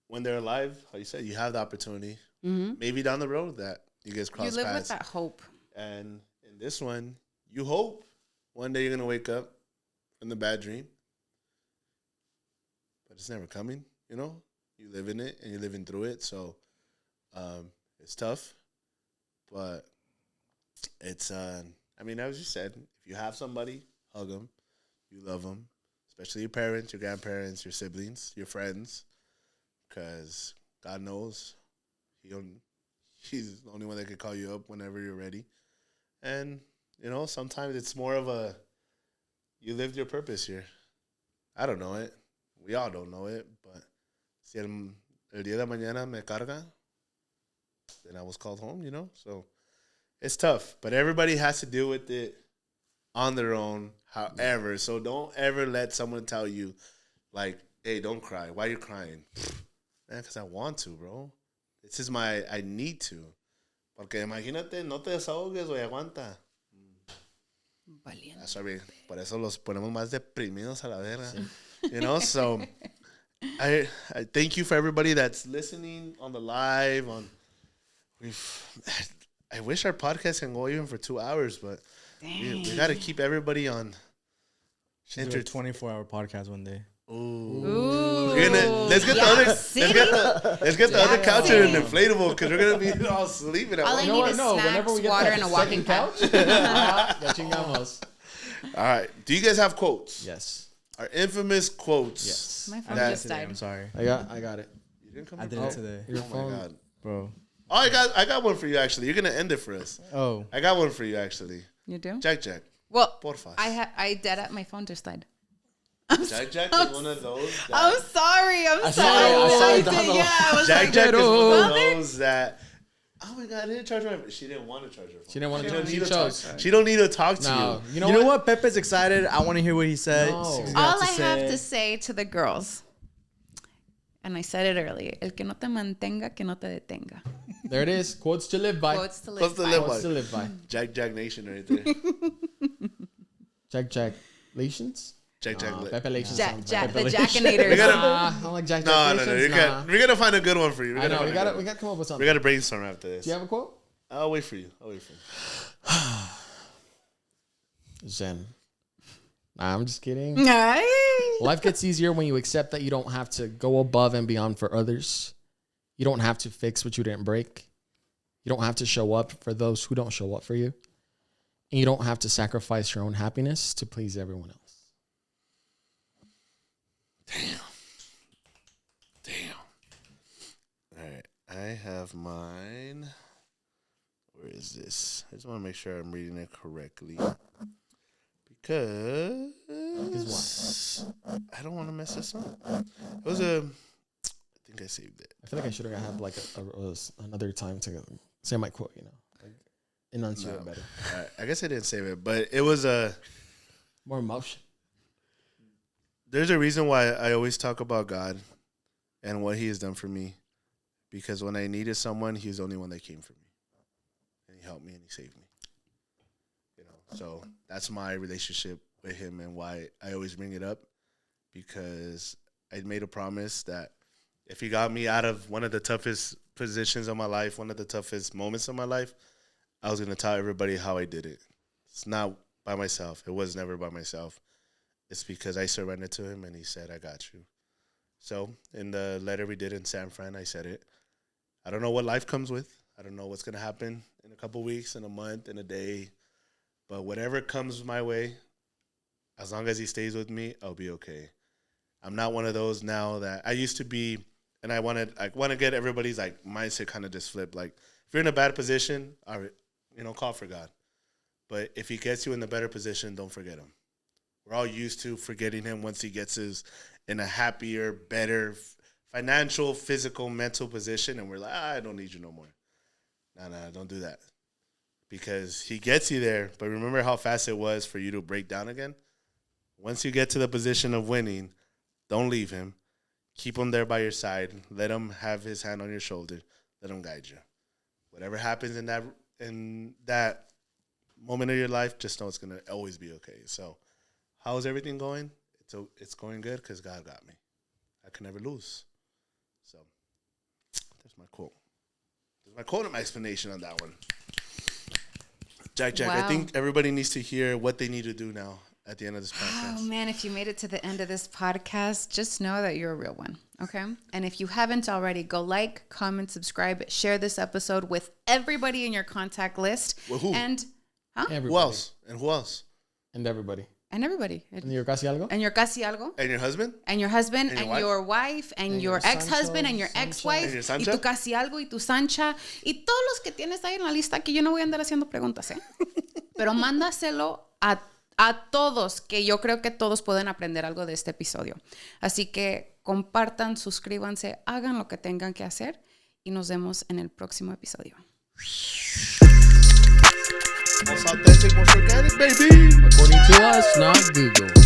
when they're alive, like you said, you have the opportunity. Mm-hmm. Maybe down the road that you guys cross paths. You live with that hope. And in this one, you hope one day you're gonna wake up from the bad dream, but it's never coming. You know, you live in it and you're living through it. So it's tough, but it's. I mean, as you said, if you have somebody, hug them. You love them, especially your parents, your grandparents, your siblings, your friends, because God knows He's the only one that can call you up whenever you're ready. And, you know, sometimes it's more of you lived your purpose here. I don't know it. We all don't know it, but si el día de mañana me carga, then I was called home, you know? So it's tough, but everybody has to deal with it on their own, however. So don't ever let someone tell you, like, hey, don't cry. Why are you crying? Man, because I want to, bro. This is I need to. Porque imagínate, no te desahogues, güey, aguanta. Valiente. Sorry, por eso los ponemos más deprimidos a la verga. Sí. You know, so I thank you for everybody that's listening on the live. I wish our podcast can go even for 2 hours, but we got to keep everybody on. Should do a 24-hour podcast one day. Ooh. Let's get the other couch and an inflatable because we're gonna be all sleeping. All I need is snacks, water, and a walking couch. All right. Do you guys have quotes? Yes. Our infamous quotes. Yes. My phone just died. I'm sorry. I got it. You didn't come. I did it today. Oh my god, bro. Oh, I got one for you actually. You're gonna end it for us. Oh. I got one for you actually. You do? Jack. Well, porfa. I dead at my phone just died. Jack is one of those. I'm sorry. I saw it down the line. Jack is one of those that. Oh my god! I didn't charge my. She didn't want to charge her phone. She didn't want to charge. She don't need to talk to you. You know what? Pepe's excited. I want to hear what he said. No. All I have to say to the girls, and I said it earlier: el que no te mantenga, que no te detenga. There it is. Quotes to live by. Quotes to live by. Jack Nation right there. Jack Lations. Jack. The Jackanators. I don't like Jack. No. We're gonna find a good one for you. I know. We gotta come up with something. We gotta brainstorm after this. Do you have a quote? I'll wait for you. Zen. Nah, I'm just kidding. Life gets easier when you accept that you don't have to go above and beyond for others. You don't have to fix what you didn't break. You don't have to show up for those who don't show up for you. And you don't have to sacrifice your own happiness to please everyone else. Damn. All right. I have mine. Where is this? I just want to make sure I'm reading it correctly. Because I don't want to mess this up. It was I think I saved it. I feel like I should have had like another time to say my quote, you know. Like, enunciate it better. All right. I guess I didn't save it, but it was more emotion. There's a reason why I always talk about God and what He has done for me. Because when I needed someone, He was the only one that came for me. And He helped me and He saved me. You know, so that's my relationship with Him and why I always bring it up. Because I made a promise that if He got me out of one of the toughest positions of my life, one of the toughest moments of my life, I was going to tell everybody how I did it. It's not by myself. It was never by myself. It's because I surrendered to Him and He said, I got you. So in the letter we did in San Fran, I said it. I don't know what life comes with. I don't know what's going to happen in a couple weeks, in a month, in a day. But whatever comes my way, as long as he stays with me, I'll be okay. I'm not one of those now that I used to be, and I want to get everybody's like mindset kind of just flipped. Like, if you're in a bad position, all right, call for God. But if he gets you in the better position, don't forget him. We're all used to forgetting him once he gets us in a happier, better financial, physical, mental position, and we're like, I don't need you no more. No, don't do that. Because he gets you there, but remember how fast it was for you to break down again? Once you get to the position of winning, don't leave him. Keep him there by your side. Let him have his hand on your shoulder. Let him guide you. Whatever happens in that moment of your life, just know it's going to always be okay. So how's everything going? It's going good because God got me. I can never lose. So there's my quote. There's my quote and my explanation on that one. Jack, wow. I think everybody needs to hear what they need to do now at the end of this podcast. Oh, man, if you made it to the end of this podcast, just know that you're a real one, okay? And if you haven't already, go like, comment, subscribe, share this episode with everybody in your contact list. Well, who? And, Everybody. Who else? And who else? And everybody. And everybody. And your Casi Algo? And your Casi Algo. And your husband? And your husband, and your wife, and your ex-husband, and your ex-wife, y tu Casi Algo, y tu Sancha, y todos los que tienes ahí en la lista, que yo no voy a andar haciendo preguntas, ¿eh? Pero mándaselo a todos, que yo creo que todos pueden aprender algo de este episodio. Así que compartan, suscríbanse, hagan lo que tengan que hacer, y nos vemos en el próximo episodio. Most authentic, most organic, baby. According to us, not Google.